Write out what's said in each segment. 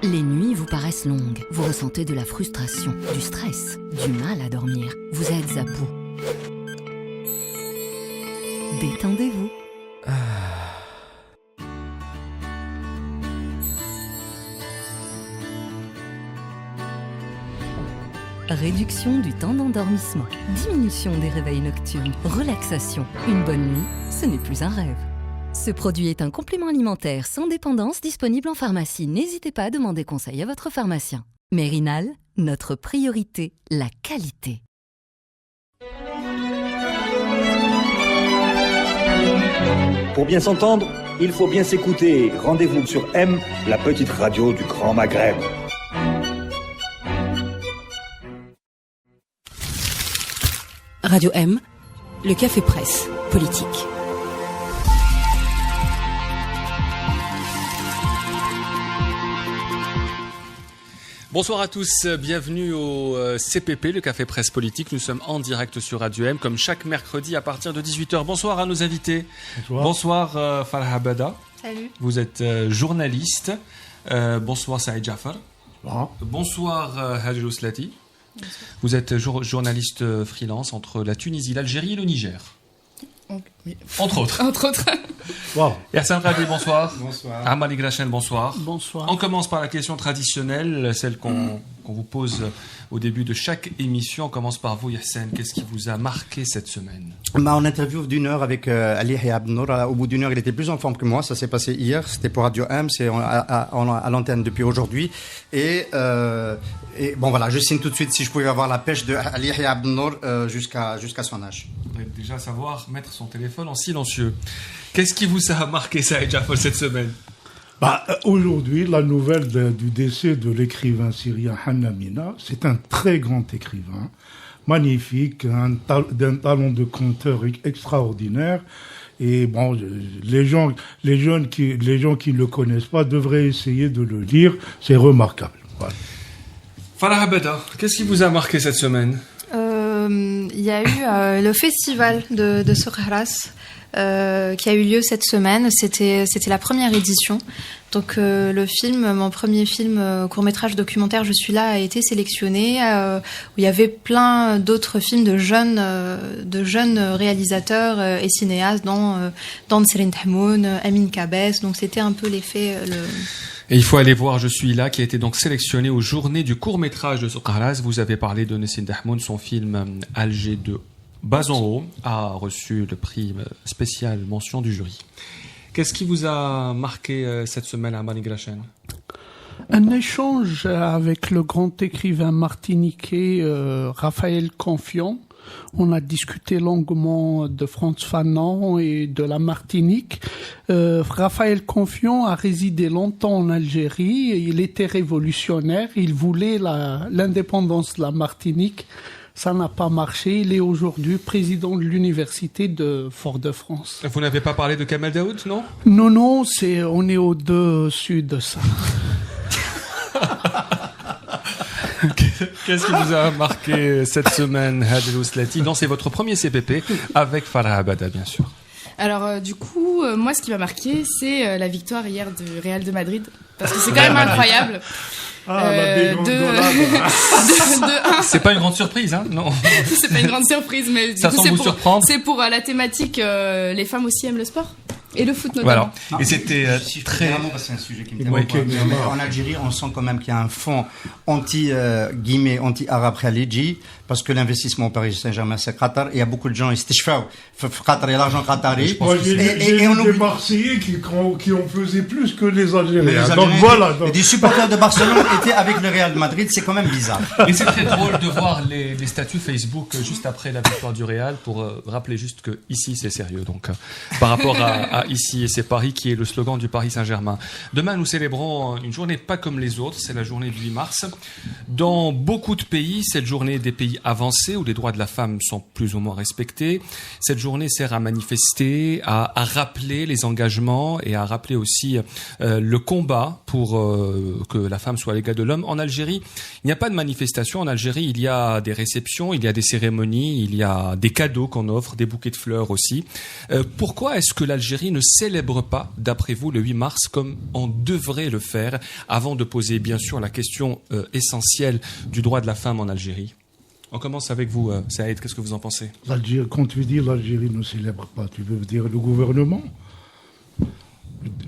Les nuits vous paraissent longues, vous ressentez de la frustration, du stress, du mal à dormir, vous êtes à bout. Détendez-vous. Réduction du temps d'endormissement, diminution des réveils nocturnes, relaxation. Une bonne nuit, ce n'est plus un rêve. Ce produit est un complément alimentaire sans dépendance disponible en pharmacie. N'hésitez pas à demander conseil à votre pharmacien. Mérinal, notre priorité, la qualité. Pour bien s'entendre, il faut bien s'écouter. Rendez-vous sur M, la petite radio du Grand Maghreb. Radio M, le café presse politique. Bonsoir à tous, bienvenue au CPP, le Café Presse Politique. Nous sommes en direct sur Radio M, comme chaque mercredi à partir de 18h. Bonsoir à nos invités. Bonsoir. Bonsoir Farah Abada. Salut. Vous êtes journaliste. Bonsoir Saïd Jafar. Bonsoir Hajj Ouslati. Vous êtes journaliste freelance entre la Tunisie, l'Algérie et le Niger. Oui. Entre autres. Entre autres. Wow. Yassine Rabi, bonsoir. Bonsoir. Amali Grachen, bonsoir. Bonsoir. On commence par la question traditionnelle, celle qu'on vous pose au début de chaque émission. On commence par vous, Yassine. Qu'est-ce qui vous a marqué cette semaine? En interview d'1 heure avec Ali Abnour, au bout d'1 heure, il était plus en forme que moi. Ça s'est passé hier. C'était pour Radio M. C'est à l'antenne depuis aujourd'hui. Et bon, voilà, je signe tout de suite si je pouvais avoir la pêche de Ali Abnour jusqu'à son âge. On va déjà savoir mettre son téléphone en silencieux. Qu'est-ce qui vous a marqué, Saïd Jafar, cette semaine? Aujourd'hui, la nouvelle du décès de l'écrivain syrien Hanna Mina. C'est un très grand écrivain, magnifique, d'un talent de conteur extraordinaire. Et bon, les gens qui ne le connaissent pas devraient essayer de le lire. C'est remarquable. Voilà. Farah Abada, qu'est-ce qui vous a marqué cette semaine? Il y a eu le festival de Soukharas qui a eu lieu cette semaine. C'était la première édition. Donc mon premier film court-métrage documentaire Je suis là a été sélectionné où il y avait plein d'autres films de jeunes réalisateurs et cinéastes dont Nseren Tahmoun, Amin Kabes. Donc c'était un peu l'effet Et il faut aller voir Je suis là, qui a été donc sélectionné aux journées du court-métrage de Soukharas. Vous avez parlé de Nseren Tahmoun, son film Alger de bas en haut a reçu le prix spécial mention du jury. Qu'est-ce qui vous a marqué cette semaine à Amali Grachen? Un échange avec le grand écrivain martiniquais Raphaël Confiant. On a discuté longuement de Frantz Fanon et de la Martinique. Raphaël Confiant a résidé longtemps en Algérie. Il était révolutionnaire. Il voulait l'indépendance de la Martinique. Ça n'a pas marché. Il est aujourd'hui président de l'université de Fort-de-France. Vous n'avez pas parlé de Kamel Daoud, non? Non, on est au-dessus de ça. Qu'est-ce qui vous a marqué cette semaine, Hajj Ouslati? Non, c'est votre premier CPP avec Farah Abada, bien sûr. Alors, du coup, moi, ce qui m'a marqué, c'est la victoire hier du Real de Madrid. Parce que c'est quand même incroyable. C'est pas une grande surprise, hein? Non. C'est pas une grande surprise, mais du ça coup, semble vous surprendre. C'est pour la thématique, les femmes aussi aiment le sport. Et le foot notamment. Voilà. Et c'était très... Vraiment, parce que c'est un sujet qui me tient. En Algérie, on sent quand même qu'il y a un fond anti-arabe khalidji, parce que l'investissement au Paris Saint-Germain, c'est Qatar, et il y a beaucoup de gens, istishfaw, Qatar et l'argent qatari. Moi, j'ai des Marseillais qui en faisaient plus que les Algériens. Donc voilà. Et des supporters de Barcelone étaient avec le Real de Madrid, c'est quand même bizarre. Et c'est très drôle de voir les statuts Facebook juste après la victoire du Real, pour rappeler juste que ici, c'est sérieux. Donc, par rapport à ici, et c'est Paris qui est le slogan du Paris Saint-Germain. Demain, nous célébrons une journée pas comme les autres, c'est la journée du 8 mars. Dans beaucoup de pays, cette journée des pays avancés où les droits de la femme sont plus ou moins respectés, cette journée sert à manifester, à rappeler les engagements et à rappeler aussi le combat pour que la femme soit l'égale de l'homme. En Algérie, il n'y a pas de manifestation. En Algérie, il y a des réceptions, il y a des cérémonies, il y a des cadeaux qu'on offre, des bouquets de fleurs aussi. Pourquoi est-ce que l'Algérie l'Algérie ne célèbre pas, d'après vous, le 8 mars comme on devrait le faire, avant de poser bien sûr la question essentielle du droit de la femme en Algérie? On commence avec vous, Saïd, qu'est-ce que vous en pensez? Quand tu dis l'Algérie ne célèbre pas, tu veux dire le gouvernement?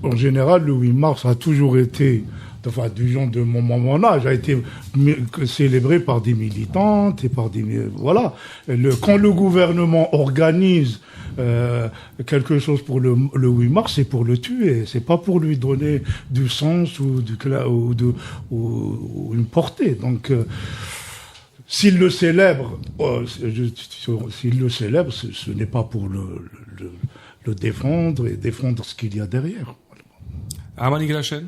En général, le 8 mars a toujours été, enfin, du genre de mon âge, a été célébré par des militantes et par des... Voilà. Quand le gouvernement organise quelque chose pour le 8 mars, c'est pour le tuer, c'est pas pour lui donner du sens ou une portée. Donc... S'il le célèbre, ce n'est pas pour le défendre et défendre ce qu'il y a derrière. Amani Glachen?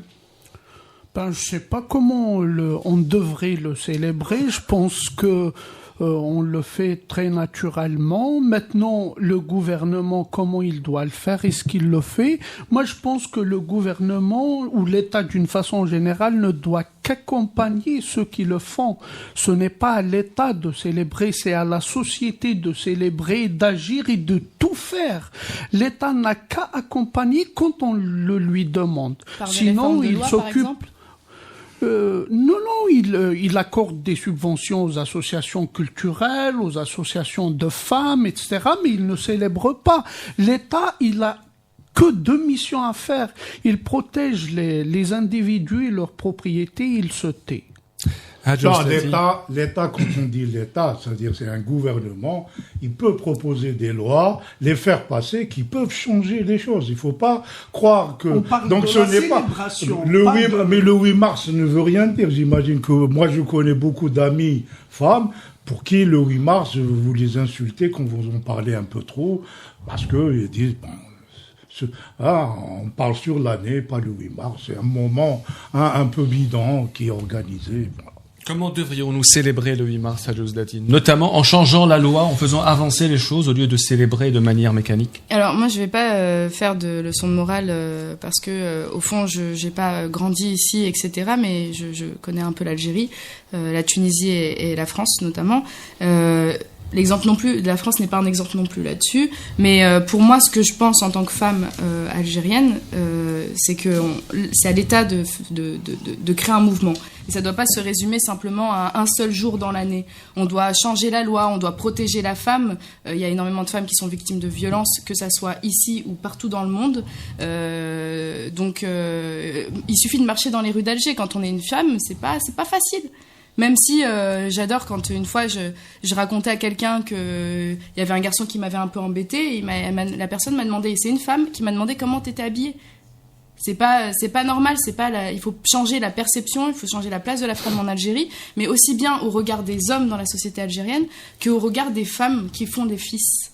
Je sais pas comment on devrait le célébrer. Je pense que on le fait très naturellement. Maintenant, le gouvernement, comment il doit le faire? Est-ce qu'il le fait? Moi, je pense que le gouvernement ou l'État, d'une façon générale, ne doit qu'accompagner ceux qui le font. Ce n'est pas à l'État de célébrer, c'est à la société de célébrer, d'agir et de tout faire. L'État n'a qu'à accompagner quand on le lui demande. Sinon, il s'occupe... Non, il accorde des subventions aux associations culturelles, aux associations de femmes, etc., mais il ne célèbre pas. L'État, il a que deux missions à faire. Il protège les individus et leurs propriétés, il se tait. Non, l'État, quand on dit l'État, c'est-à-dire c'est un gouvernement, il peut proposer des lois, les faire passer, qui peuvent changer les choses. Il ne faut pas croire que... On parle donc de ce la n'est pas... Mais le 8 mars ne veut rien dire. J'imagine que moi, je connais beaucoup d'amis femmes pour qui le 8 mars, vous les insultez quand vous en parlez un peu trop, parce qu'ils disent... on parle sur l'année, pas le 8 mars. C'est un moment un peu bidon qui est organisé. Voilà. Comment devrions-nous célébrer le 8 mars à Josdatine? Notamment en changeant la loi, en faisant avancer les choses au lieu de célébrer de manière mécanique. Alors moi je vais pas faire de leçon de morale parce que au fond j'ai pas grandi ici, etc. Mais je connais un peu l'Algérie, la Tunisie et la France notamment. L'exemple non plus de la France n'est pas un exemple non plus là-dessus, mais pour moi ce que je pense en tant que femme algérienne, c'est que c'est à l'État de créer un mouvement. Et ça ne doit pas se résumer simplement à un seul jour dans l'année. On doit changer la loi, on doit protéger la femme. Il y a énormément de femmes qui sont victimes de violences, que ça soit ici ou partout dans le monde. Donc il suffit de marcher dans les rues d'Alger. Quand on est une femme, c'est pas facile. Même si j'adore quand une fois je racontais à quelqu'un qu'il y avait un garçon qui m'avait un peu embêtée, la personne m'a demandé, c'est une femme qui m'a demandé comment t'étais habillée. C'est pas normal, il faut changer la perception, il faut changer la place de la femme en Algérie, mais aussi bien au regard des hommes dans la société algérienne qu'au regard des femmes qui font des fils.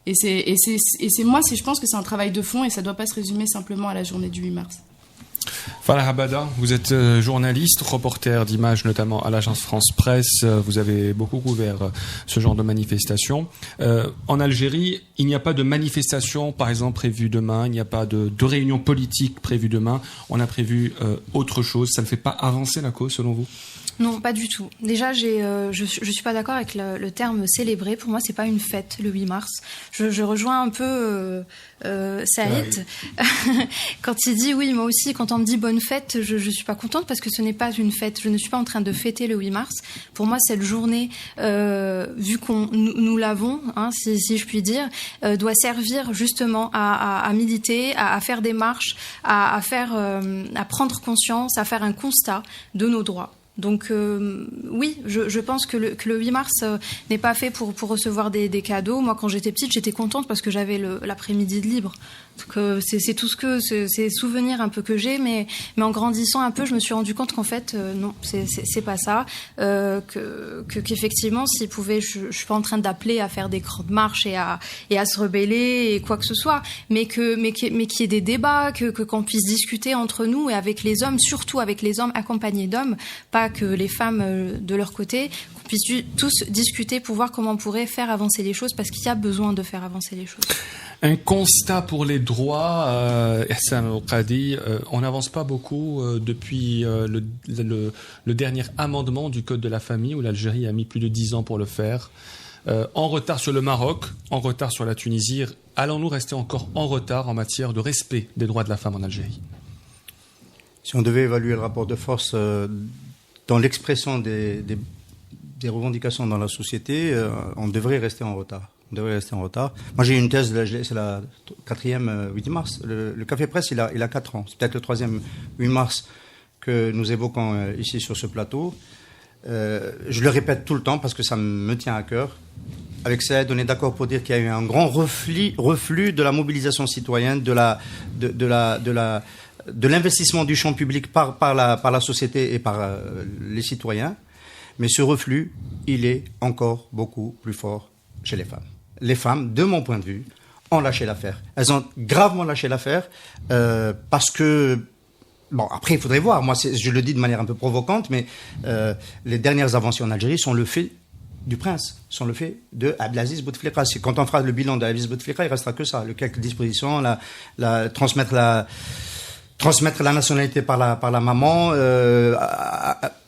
Et je pense que c'est un travail de fond et ça doit pas se résumer simplement à la journée du 8 mars. Falah Habada, vous êtes journaliste, reporter d'images notamment à l'agence France Presse. Vous avez beaucoup couvert ce genre de manifestations. En Algérie, il n'y a pas de manifestation, par exemple, prévue demain. Il n'y a pas de réunion politique prévue demain. On a prévu autre chose. Ça ne fait pas avancer la cause, selon vous ? Non, pas du tout. Déjà, je suis pas d'accord avec le terme célébrer. Pour moi, c'est pas une fête, le 8 mars. Je rejoins un peu Saïd quand il dit oui, moi aussi, quand on me dit bonne fête, je suis pas contente parce que ce n'est pas une fête. Je ne suis pas en train de fêter le 8 mars. Pour moi, cette journée, vu nous l'avons, si je puis dire, doit servir justement à militer, à faire des marches, à prendre conscience, à faire un constat de nos droits. Donc oui, je pense que le 8 mars n'est pas fait pour recevoir des cadeaux. Moi, quand j'étais petite, j'étais contente parce que j'avais l'après-midi de libre. Donc c'est tout c'est souvenirs un peu que j'ai, mais en grandissant un peu, je me suis rendu compte qu'en fait non, c'est pas ça. Qu'effectivement, s'ils pouvaient, je suis pas en train d'appeler à faire des grandes marches et à se rebeller et quoi que ce soit, mais qu'il y ait des débats, qu'on puisse discuter entre nous et avec les hommes, surtout avec les hommes accompagnés d'hommes, pas que les femmes de leur côté, qu'on puisse tous discuter pour voir comment on pourrait faire avancer les choses, parce qu'il y a besoin de faire avancer les choses. Un constat pour les droits, Hassan Al-Qadi, on n'avance pas beaucoup depuis le dernier amendement du Code de la famille, où l'Algérie a mis plus de 10 ans pour le faire. en retard sur le Maroc, en retard sur la Tunisie. Allons-nous rester encore en retard en matière de respect des droits de la femme en Algérie? Si on devait évaluer le rapport de force dans l'expression des revendications dans la société, on devrait rester en retard. Moi, j'ai une thèse, c'est la 4e 8 mars. Le Café Presse, il a 4 ans. C'est peut-être le 3e 8 mars que nous évoquons ici sur ce plateau. Je le répète tout le temps parce que ça me tient à cœur. Avec Saïd, on est d'accord pour dire qu'il y a eu un grand reflux de la mobilisation citoyenne, de l'investissement du champ public par la société et par les citoyens. Mais ce reflux, il est encore beaucoup plus fort chez les femmes. Les femmes, de mon point de vue, ont lâché l'affaire. Elles ont gravement lâché l'affaire parce que... Bon, après, il faudrait voir. Moi, je le dis de manière un peu provocante, mais les dernières avancées en Algérie sont le fait du prince, sont le fait de Abdelaziz Bouteflika. Quand on fera le bilan d'Abdelaziz Bouteflika, il restera que ça. Quelques dispositions, transmettre la nationalité par la maman,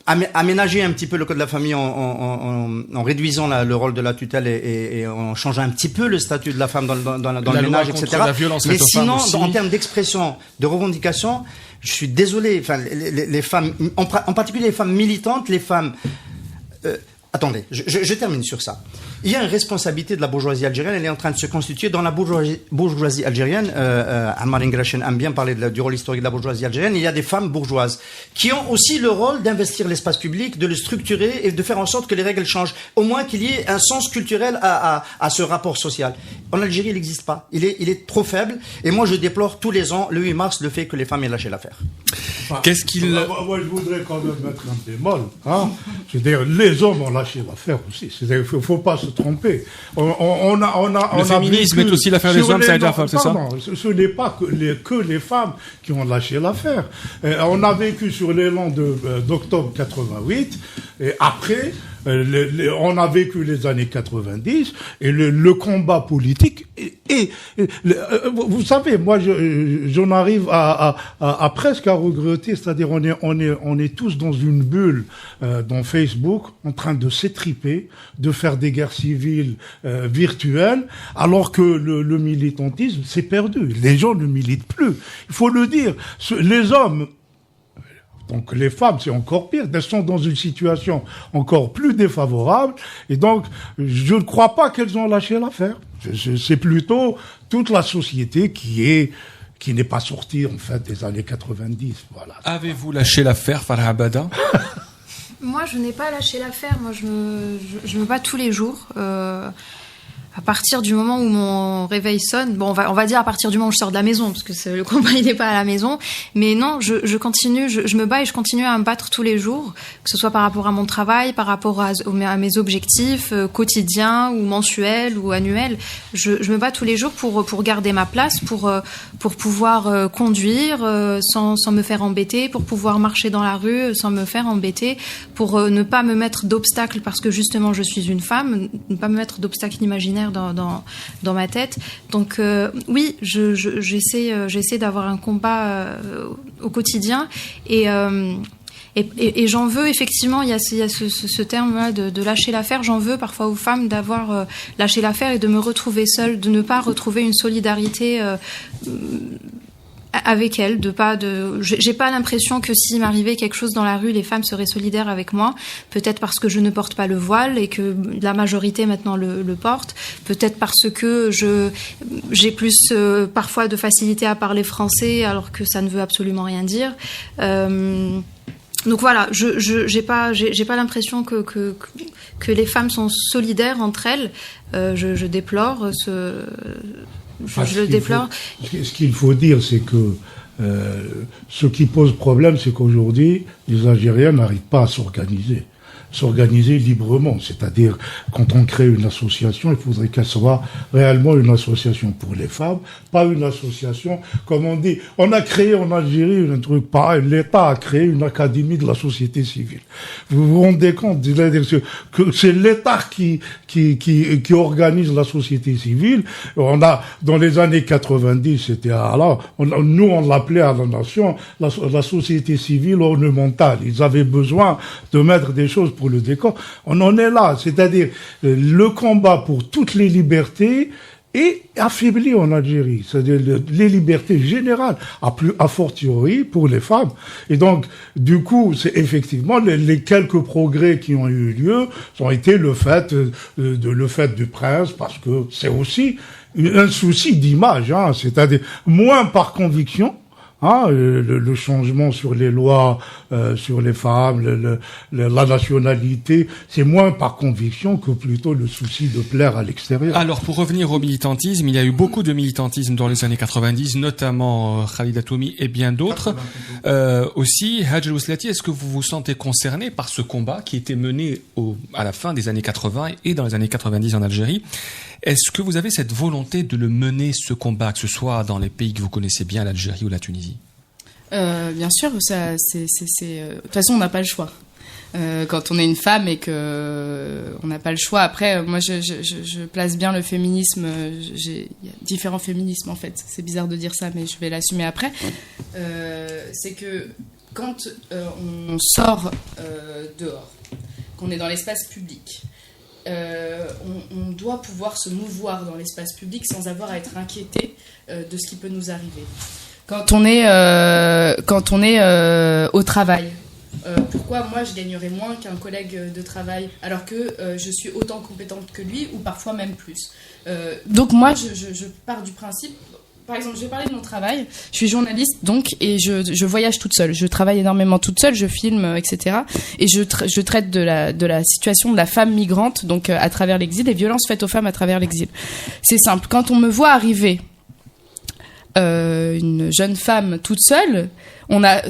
aménager un petit peu le code de la famille en réduisant le rôle de la tutelle et en changeant un petit peu le statut de la femme dans le ménage, etc. Mais sinon, en termes d'expression, de revendication, je suis désolé, enfin, les femmes, en particulier les femmes militantes, les femmes... Attendez, je termine sur ça. Il y a une responsabilité de la bourgeoisie algérienne, elle est en train de se constituer dans la bourgeoisie algérienne. Ammar Ingrachen aime bien parler du rôle historique de la bourgeoisie algérienne. Il y a des femmes bourgeoises qui ont aussi le rôle d'investir l'espace public, de le structurer et de faire en sorte que les règles changent. Au moins qu'il y ait un sens culturel à ce rapport social. En Algérie, il n'existe pas. Il est trop faible. Et moi, je déplore tous les ans, le 8 mars, le fait que les femmes aient lâché l'affaire. Moi, je voudrais quand même mettre un bémol. C'est-à-dire, les hommes ont lâché l'affaire aussi. C'est-à-dire, il ne faut pas se tromper. Le féminisme est aussi l'affaire des hommes, c'est ça? Non, ce n'est pas que les femmes qui ont lâché l'affaire. On a vécu sur l'élan d'octobre 88, et après, on a vécu les années 90, et le combat politique, et vous savez, moi, j'en arrive à presque à regretter, c'est-à-dire on est tous dans une bulle dans Facebook, en train de s'étriper, de faire des guerres civiles virtuelles, alors que le militantisme s'est perdu. Les gens ne militent plus. Il faut le dire. Les hommes, donc les femmes, c'est encore pire. Elles sont dans une situation encore plus défavorable. Et donc, je ne crois pas qu'elles ont lâché l'affaire. C'est plutôt toute la société qui n'est pas sortie, en fait, des années 90. Voilà. Avez-vous lâché l'affaire, Farah Abada? Moi, je n'ai pas lâché l'affaire. Moi, je me bats tous les jours. À partir du moment où mon réveil sonne, bon, on va dire à partir du moment où je sors de la maison, parce que le combat il n'est pas à la maison, mais non, je continue, je me bats et je continue à me battre tous les jours, que ce soit par rapport à mon travail, par rapport à mes objectifs quotidiens ou mensuels ou annuels. Je me bats tous les jours pour garder ma place, pour pouvoir conduire sans me faire embêter, pour pouvoir marcher dans la rue sans me faire embêter, pour ne pas me mettre d'obstacles parce que justement je suis une femme, ne pas me mettre d'obstacles imaginaires dans ma tête. Donc oui, j'essaie d'avoir un combat au quotidien et j'en veux effectivement, il y a ce terme-là de lâcher l'affaire. J'en veux parfois aux femmes d'avoir lâché l'affaire et de me retrouver seule, de ne pas retrouver une solidarité avec elles, j'ai pas l'impression que s'il m'arrivait quelque chose dans la rue, les femmes seraient solidaires avec moi. Peut-être parce que je ne porte pas le voile et que la majorité maintenant le porte. Peut-être parce que j'ai plus parfois de facilité à parler français alors que ça ne veut absolument rien dire. Donc voilà, j'ai pas l'impression que les femmes sont solidaires entre elles. Je déplore je le déplore. Ce qu'il faut dire, c'est que ce qui pose problème, c'est qu'aujourd'hui, les Algériens n'arrivent pas à s'organiser librement. C'est-à-dire, quand on crée une association, il faudrait qu'elle soit réellement une association pour les femmes, pas une association, comme on dit. On a créé en Algérie un truc pareil. L'État a créé une académie de la société civile. Vous vous rendez compte? C'est-à-dire que c'est l'État qui organise la société civile. Dans les années 90, nous, on l'appelait à la nation la société civile ornementale. Ils avaient besoin de mettre des choses pour pour le décor. On en est là, c'est-à-dire le combat pour toutes les libertés est affaibli en Algérie, c'est-à-dire les libertés générales, a fortiori pour les femmes. Et donc, du coup, c'est effectivement les quelques progrès qui ont eu lieu ont été le fait du prince, parce que c'est aussi un souci d'image, c'est-à-dire moins par conviction. Le changement sur les lois, sur les femmes, la nationalité, c'est moins par conviction que plutôt le souci de plaire à l'extérieur. Alors, pour revenir au militantisme, il y a eu beaucoup de militantisme dans les années 90, notamment Khalida Toumi et bien d'autres. Aussi, Hadj El-Ouslati, est-ce que vous vous sentez concerné par ce combat qui était mené à la fin des années 80 et dans les années 90 en Algérie? Est-ce que vous avez cette volonté de le mener, ce combat, que ce soit dans les pays que vous connaissez bien, l'Algérie ou la Tunisie? Bien sûr, ça, de toute façon, on n'a pas le choix. Quand on est une femme et que on n'a pas le choix. Après, moi, je place bien le féminisme. Il y a différents féminismes, en fait. C'est bizarre de dire ça, mais je vais l'assumer après. C'est que quand on sort dehors, qu'on est dans l'espace public, on doit pouvoir se mouvoir dans l'espace public sans avoir à être inquiété de ce qui peut nous arriver. Quand on est au travail, pourquoi moi je gagnerais moins qu'un collègue de travail alors que je suis autant compétente que lui ou parfois même plus. Donc moi je pars du principe. Par exemple, je vais parler de mon travail. Je suis journaliste, donc, et je voyage toute seule. Je travaille énormément toute seule, je filme, etc. Et je traite de la situation de la femme migrante, donc à travers l'exil, des violences faites aux femmes à travers l'exil. C'est simple. Quand on me voit arriver une jeune femme toute seule, on a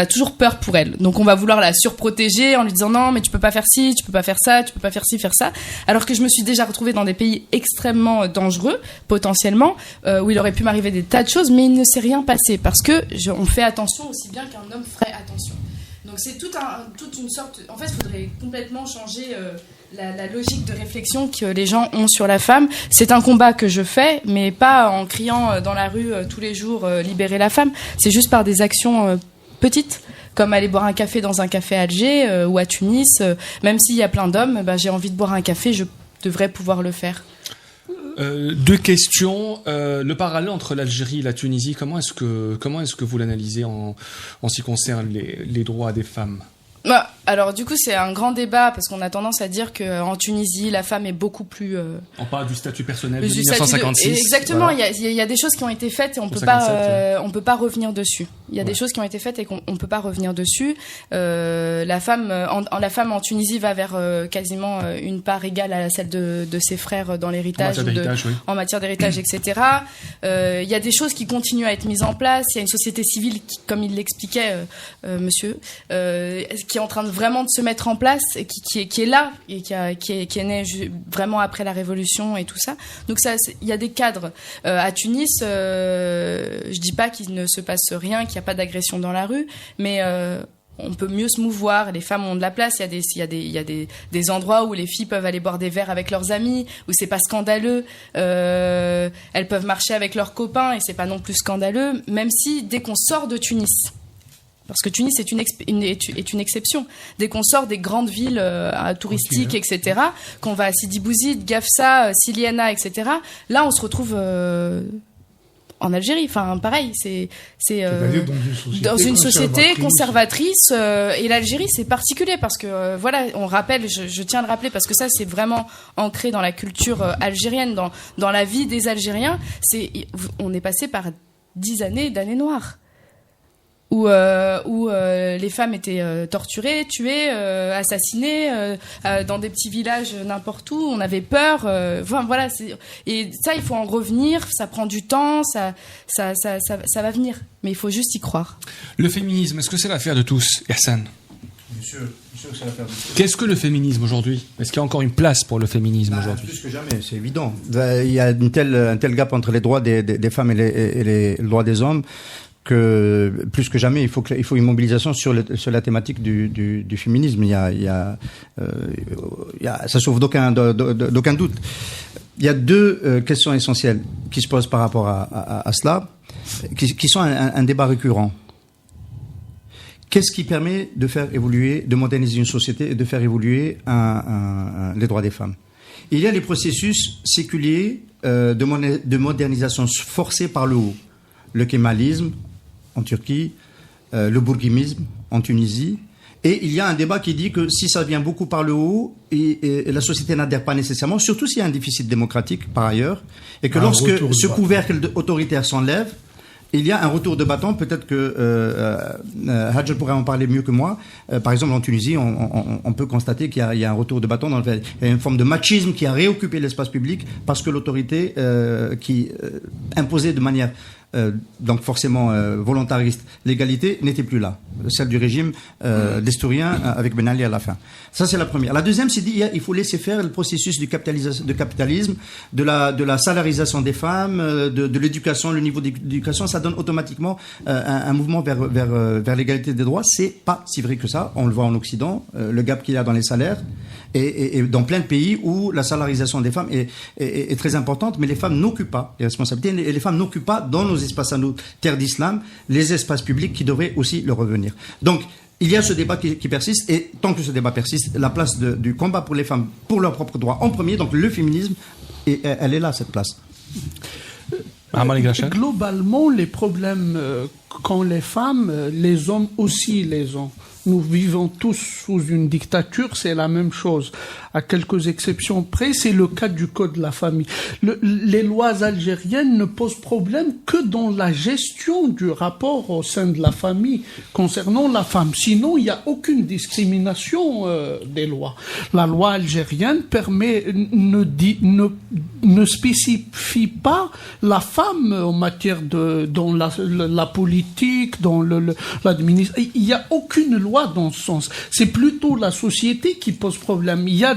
toujours peur pour elle. Donc on va vouloir la surprotéger en lui disant non mais tu peux pas faire ci, tu peux pas faire ça, tu peux pas faire ci, faire ça. Alors que je me suis déjà retrouvée dans des pays extrêmement dangereux, potentiellement, où il aurait pu m'arriver des tas de choses, mais il ne s'est rien passé parce que on fait attention aussi bien qu'un homme ferait attention. Donc c'est toute une sorte. En fait, il faudrait complètement changer la logique de réflexion que les gens ont sur la femme. C'est un combat que je fais, mais pas en criant dans la rue tous les jours libérer la femme. C'est juste par des actions petites, comme aller boire un café dans un café à Alger ou à Tunis. Même s'il y a plein d'hommes, j'ai envie de boire un café, je devrais pouvoir le faire. Deux questions. Le parallèle entre l'Algérie et la Tunisie, comment est-ce que vous l'analysez en ce qui concerne les droits des femmes? Alors du coup c'est un grand débat parce qu'on a tendance à dire qu'en Tunisie la femme est beaucoup plus... On parle du statut personnel de 1956. Exactement, voilà. Il y a des choses qui ont été faites et on peut pas revenir dessus. Il y a des choses qui ont été faites et qu'on peut pas revenir dessus. La femme en Tunisie va vers quasiment une part égale à celle de ses frères dans l'héritage, en matière d'héritage, etc. Il y a des choses qui continuent à être mises en place. Il y a une société civile qui, comme il l'expliquait, monsieur, qui est en train vraiment de se mettre en place et qui est là et qui est né vraiment après la révolution et tout ça. Donc ça, il y a des cadres. À Tunis, je dis pas qu'il ne se passe rien, qu'il n'y a pas d'agression dans la rue, mais on peut mieux se mouvoir. Les femmes ont de la place. Il y a des endroits où les filles peuvent aller boire des verres avec leurs amis, où c'est pas scandaleux. Elles peuvent marcher avec leurs copains et c'est pas non plus scandaleux. Même si dès qu'on sort de Tunis, parce que Tunis est une exception. Dès qu'on sort des grandes villes touristiques, etc., qu'on va à Sidi Bouzid, Gafsa, Siliana, etc., là, on se retrouve en Algérie. Enfin, pareil, c'est dans une société conservatrice. Et l'Algérie, c'est particulier parce que, voilà, on rappelle, je tiens à le rappeler parce que ça, c'est vraiment ancré dans la culture algérienne, dans la vie des Algériens. On est passé par 10 années noires. Où les femmes étaient torturées, tuées, assassinées dans des petits villages n'importe où. On avait peur. Voilà. Et ça, il faut en revenir. Ça prend du temps. Ça va venir. Mais il faut juste y croire. Le féminisme, est-ce que c'est l'affaire de tous, Hassan? Monsieur, c'est l'affaire de tous. Qu'est-ce que le féminisme aujourd'hui? Est-ce qu'il y a encore une place pour le féminisme aujourd'hui? Plus que jamais, c'est évident. Il y a un tel gap entre les droits des femmes et les droits des hommes. Que plus que jamais, il faut une mobilisation sur la thématique du féminisme. Ça sauve d'aucun doute. Il y a deux questions essentielles qui se posent par rapport à cela, qui sont un débat récurrent. qu'est-ce qui permet de faire évoluer, de moderniser une société et de faire évoluer les droits des femmes? Il y a les processus séculiers de modernisation forcée par le haut. Le kémalisme en Turquie, le bourguimisme en Tunisie. Et il y a un débat qui dit que si ça vient beaucoup par le haut, et la société n'adhère pas nécessairement, surtout s'il y a un déficit démocratique par ailleurs, et que lorsque ce couvercle autoritaire s'enlève, il y a un retour de bâton. Peut-être que Hadj pourrait en parler mieux que moi. Par exemple, en Tunisie, on peut constater qu'il y a un retour de bâton. Il y a une forme de machisme qui a réoccupé l'espace public parce que l'autorité qui imposait de manière donc forcément volontariste l'égalité n'était plus là, celle du régime destourien avec Ben Ali à la fin. Ça, c'est la première. La deuxième, c'est il faut laisser faire le processus de capitalisme, de la salarisation des femmes, de l'éducation, le niveau d'éducation. Ça donne automatiquement un mouvement vers l'égalité des droits. C'est pas si vrai que ça. On le voit en Occident, le gap qu'il y a dans les salaires et dans plein de pays où la salarisation des femmes est très importante, mais les femmes n'occupent pas les responsabilités et les femmes n'occupent pas dans nos espaces à nous, terre d'islam, les espaces publics qui devraient aussi leur revenir. Donc, il y a ce débat qui persiste, et tant que ce débat persiste, la place du combat pour les femmes, pour leurs propres droits en premier, donc le féminisme, elle est là, cette place. Globalement, les problèmes qu'ont les femmes, les hommes aussi les ont. Nous vivons tous sous une dictature, c'est la même chose. À quelques exceptions près, c'est le cas du Code de la famille. Les lois algériennes ne posent problème que dans la gestion du rapport au sein de la famille concernant la femme. Sinon, il n'y a aucune discrimination des lois. La loi algérienne ne spécifie pas la femme en matière dans la politique, dans l'administration. Il n'y a aucune loi dans ce sens. C'est plutôt la société qui pose problème. Il y a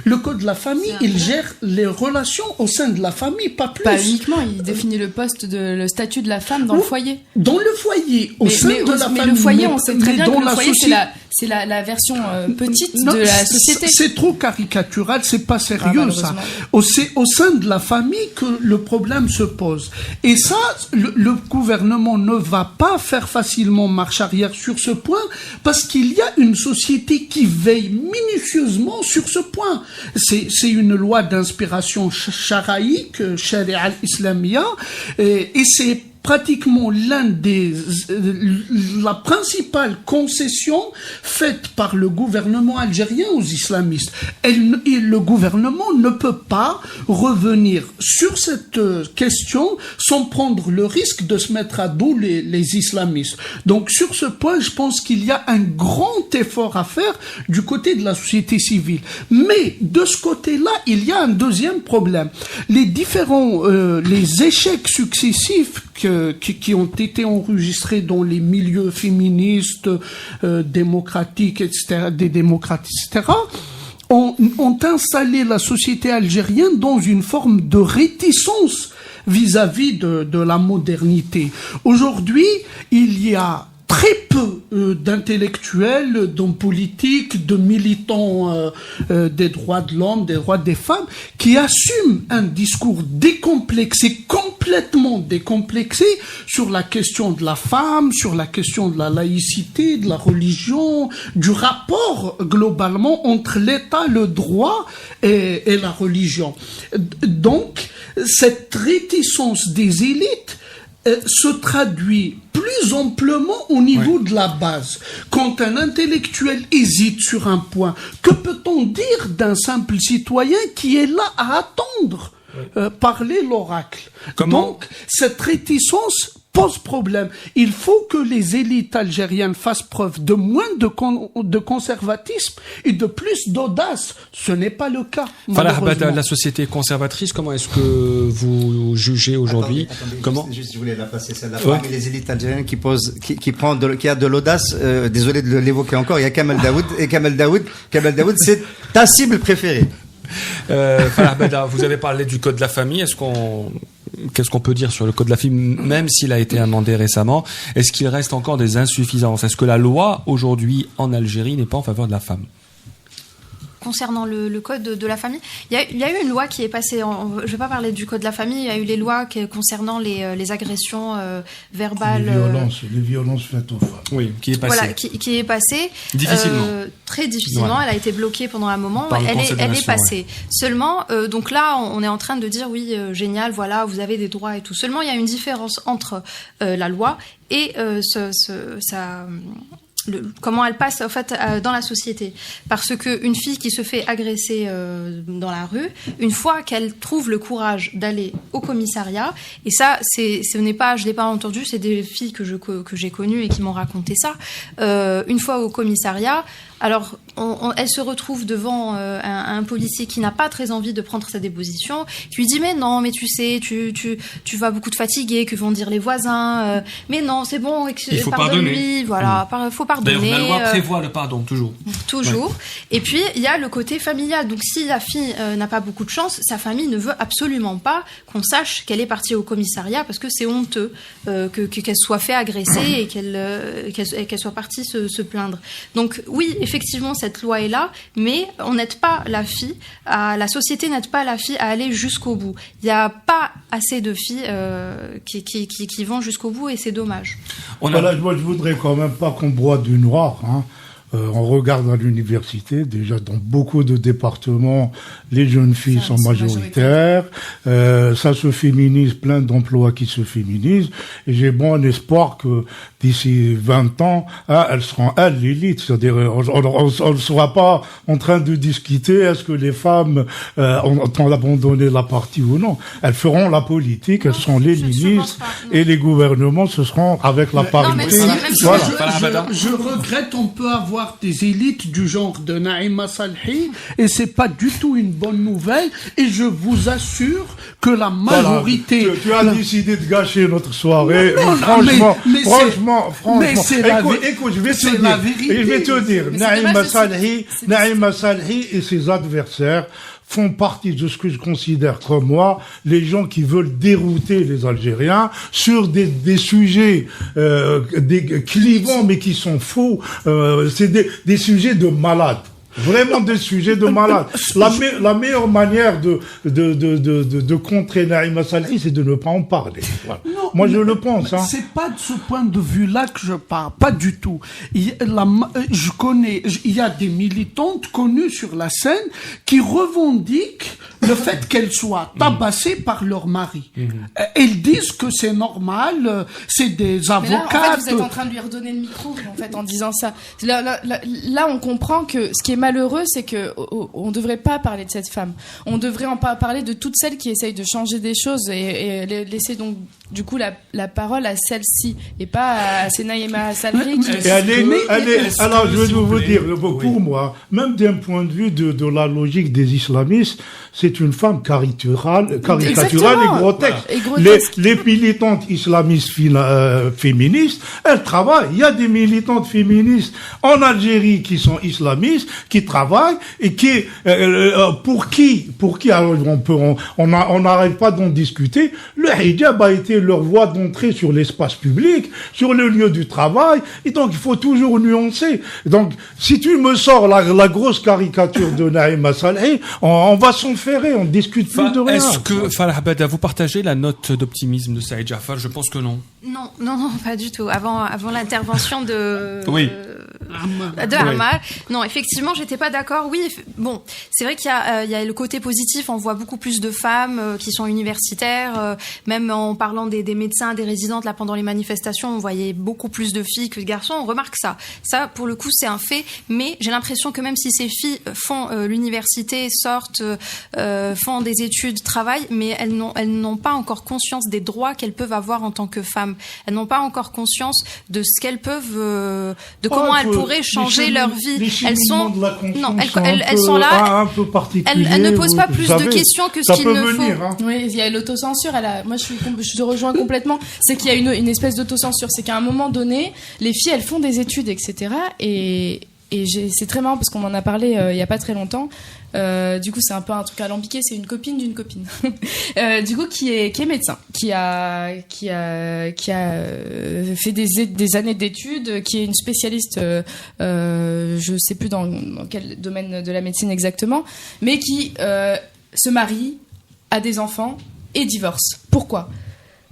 le code de la famille, il gère les relations au sein de la famille, pas plus. Pas uniquement, il définit le statut de la femme dans le foyer. Dans le foyer, au sein de la famille. Mais le foyer, on sait très bien que le foyer, c'est la version petite de la société. C'est trop caricatural, c'est pas sérieux ça. C'est au sein de la famille que le problème se pose. Et ça, le gouvernement ne va pas faire facilement marche arrière sur ce point, parce qu'il y a une société qui veille minutieusement sur ce point. C'est une loi d'inspiration charaïque, Sharia al-Islamia, et c'est pratiquement la principale concession faite par le gouvernement algérien aux islamistes. Et le gouvernement ne peut pas revenir sur cette question sans prendre le risque de se mettre à dos les islamistes. Donc sur ce point, je pense qu'il y a un grand effort à faire du côté de la société civile. Mais de ce côté-là, il y a un deuxième problème. Les échecs successifs qui ont été enregistrés dans les milieux féministes, démocratiques, etc., des démocrates, etc., ont installé la société algérienne dans une forme de réticence vis-à-vis de la modernité. Aujourd'hui, il y a très peu d'intellectuels, d'hommes politiques, de militants des droits de l'homme, des droits des femmes, qui assument un discours décomplexé, complètement décomplexé, sur la question de la femme, sur la question de la laïcité, de la religion, du rapport globalement entre l'État, le droit et la religion. Donc, cette réticence des élites se traduit plus amplement au niveau de la base. Quand un intellectuel hésite sur un point, que peut-on dire d'un simple citoyen qui est là à attendre parler l'oracle? Donc, cette réticence pose problème. Il faut que les élites algériennes fassent preuve de moins de conservatisme et de plus d'audace. Ce n'est pas le cas. Falah Bada, la société conservatrice, comment est-ce que vous jugez aujourd'hui? Comment je voulais la passer celle-là. Parmi les élites algériennes qui a de l'audace, désolé de l'évoquer encore, il y a Kamel Daoud, et Kamel Daoud, c'est ta cible préférée. Falah Bada, vous avez parlé du code de la famille. Qu'est-ce qu'on peut dire sur le code de la famille, même s'il a été amendé récemment? Est-ce qu'il reste encore des insuffisances? Est-ce que la loi aujourd'hui en Algérie n'est pas en faveur de la femme? concernant le code de la famille, il y a eu une loi qui est passée. Je ne vais pas parler du code de la famille. Il y a eu les lois concernant les agressions verbales, les violences faites aux femmes. Oui, qui est passée. Voilà, qui est passée difficilement. Très difficilement. Ouais. Elle a été bloquée pendant un moment. Elle est passée. Ouais. Seulement, donc là, on est en train de dire oui, génial, voilà, vous avez des droits et tout. Seulement, il y a une différence entre la loi et comment elle passe en fait dans la société, parce que une fille qui se fait agresser dans la rue, une fois qu'elle trouve le courage d'aller au commissariat, et ça je l'ai pas entendu, c'est des filles que j'ai connues et qui m'ont raconté ça, une fois au commissariat, alors elle se retrouve devant un policier qui n'a pas très envie de prendre sa déposition, qui lui dit mais non, mais tu sais, tu vas beaucoup te fatiguer, que vont dire les voisins, mais non, c'est bon, pardonne-lui, voilà, faut pardonner. D'ailleurs, la loi prévoit le pardon, toujours. Toujours. Ouais. Et puis, il y a le côté familial. Donc, si la fille n'a pas beaucoup de chance, sa famille ne veut absolument pas qu'on sache qu'elle est partie au commissariat, parce que c'est honteux qu'elle soit fait agresser et qu'elle soit partie se plaindre. Donc, oui, effectivement, cette loi est là, mais on n'aide pas la fille, la société n'aide pas la fille à aller jusqu'au bout. Il n'y a pas assez de filles qui vont jusqu'au bout, et c'est dommage. Voilà, moi, je voudrais quand même pas qu'on broie du noir, hein. On regarde à l'université, déjà dans beaucoup de départements, les jeunes filles sont majoritaires, ça se féminise, plein d'emplois qui se féminisent, et j'ai bon espoir que d'ici 20 ans, elles seront l'élite, c'est-à-dire on ne sera pas en train de discuter est-ce que les femmes ont abandonné la partie ou non. Elles feront la politique, elles seront les ministres, et les gouvernements, ce seront avec la parité. Voilà. Je regrette, on peut avoir des élites du genre de Naïma Salhi, et c'est pas du tout une bonne nouvelle, et je vous assure que la majorité... Voilà, tu as décidé de gâcher notre soirée. Franchement, écoute, je vais te dire, Naïma Salhi et ses adversaires font partie de ce que je considère comme moi, les gens qui veulent dérouter les Algériens sur des sujets des clivants mais qui sont faux, c'est des sujets de malades. Vraiment des sujets de malades. La meilleure manière de contrer Naïma Salhi, c'est de ne pas en parler. Voilà. Non, moi, je le pense. Hein. C'est pas de ce point de vue-là que je parle. Pas du tout. Il y a des militantes connues sur la scène qui revendiquent le fait qu'elles soient tabassées par leur mari. Elles disent que c'est normal, c'est des avocats. Mais là, en fait, vous êtes en train de lui redonner le micro, en fait, en disant ça. Là, on comprend que ce qui est malheureux, c'est que on devrait pas parler de cette femme. On devrait en parler de toutes celles qui essayent de changer des choses et laisser donc du coup la parole à celle-ci et pas à Naïma Salhi. Alors je vais vous dire, pour moi, même d'un point de vue de la logique des islamistes, c'est une femme caricaturale et grotesque. Les militantes islamistes féministes, elles travaillent. Il y a des militantes féministes en Algérie qui sont islamistes, qui travaillent et qui, pour qui alors on n'arrête pas d'en discuter. Le hijab a été leur voie d'entrée sur l'espace public, sur le lieu du travail, et donc il faut toujours nuancer. Donc, si tu me sors la grosse caricature de Naïma Salhi, on va s'enferrer, on discute plus de rien. Est-ce que, Farah Abada, vous partagez la note d'optimisme de Saïd Jafar? Je pense que non. Non, pas du tout. Avant l'intervention de Ammar. Non, effectivement, j'étais pas d'accord. Oui, bon, c'est vrai qu'il y a le côté positif. On voit beaucoup plus de femmes qui sont universitaires. Même en parlant des médecins, des résidentes, là, pendant les manifestations, on voyait beaucoup plus de filles que de garçons. On remarque ça. Ça, pour le coup, c'est un fait. Mais j'ai l'impression que même si ces filles font l'université, sortent, font des études, travaillent, mais elles n'ont pas encore conscience des droits qu'elles peuvent avoir en tant que femmes. Elles n'ont pas encore conscience de ce qu'elles peuvent, de comment elles pourraient changer leur vie. Elles sont là. Un peu particuliers. Elles ne posent pas plus de questions que ce qu'il ne faut. Hein. Oui, il y a l'autocensure. Moi, je te rejoins complètement. C'est qu'il y a une espèce d'autocensure. C'est qu'à un moment donné, les filles, elles font des études, etc. Et c'est très marrant parce qu'on en a parlé il y a pas très longtemps. Du coup, c'est un peu un truc alambiqué. C'est une copine d'une copine. Du coup, qui est médecin, qui a fait des années d'études, qui est une spécialiste. Je sais plus dans quel domaine de la médecine exactement, mais qui se marie, a des enfants et divorce. Pourquoi ?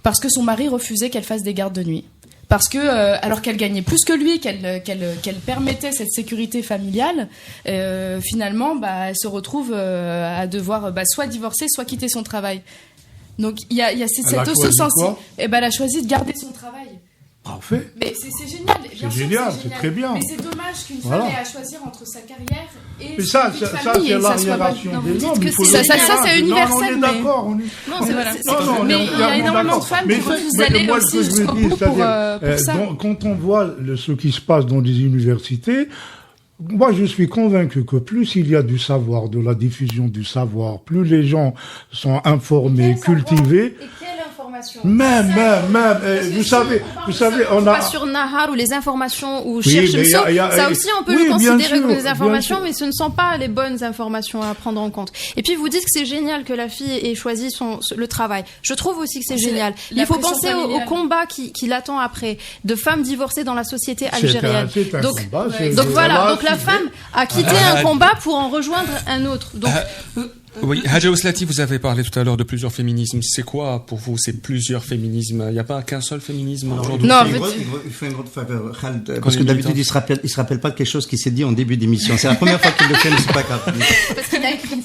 Parce que son mari refusait qu'elle fasse des gardes de nuit. Parce que, alors qu'elle gagnait plus que lui, qu'elle permettait cette sécurité familiale, finalement, elle se retrouve à devoir soit divorcer, soit quitter son travail. Donc, il y a cette autosensibilité. Elle a choisi de garder son travail. Parfait. Mais c'est génial. C'est génial, c'est très bien. Mais c'est dommage qu'une femme ait à choisir entre sa carrière et mais ça, c'est l'arriération des hommes. Ça, c'est universel. Non, on est d'accord. Non, c'est voilà. Mais il y a énormément de femmes qui refusent d'aller aussi jusqu'au bout pour ça. Quand on voit ce qui se passe dans les universités, moi, je suis convaincu que plus il y a du savoir, de la diffusion du savoir, plus les gens sont informés, cultivés. Même, vous savez, on a... Pas sur Nahar ou les informations ou Cherche ça aussi on peut le considérer comme des informations, mais ce ne sont pas les bonnes informations à prendre en compte. Et puis vous dites que c'est génial que la fille ait choisi le travail. Je trouve aussi que c'est génial. Il faut penser au combat qui l'attend après, de femmes divorcées dans la société algérienne. Donc voilà, donc la femme a quitté un combat pour en rejoindre un autre. Donc... Oui, Hadja Ouslati, vous avez parlé tout à l'heure de plusieurs féminismes. C'est quoi pour vous ces plusieurs féminismes ? Il n'y a pas qu'un seul féminisme aujourd'hui ? Non, il fait une grande faveur, Khaled, parce que d'habitude il se rappelle pas de quelque chose qui s'est dit en début d'émission. C'est la première fois qu'il le fait, mais c'est pas grave. Parce qu'il a écrit.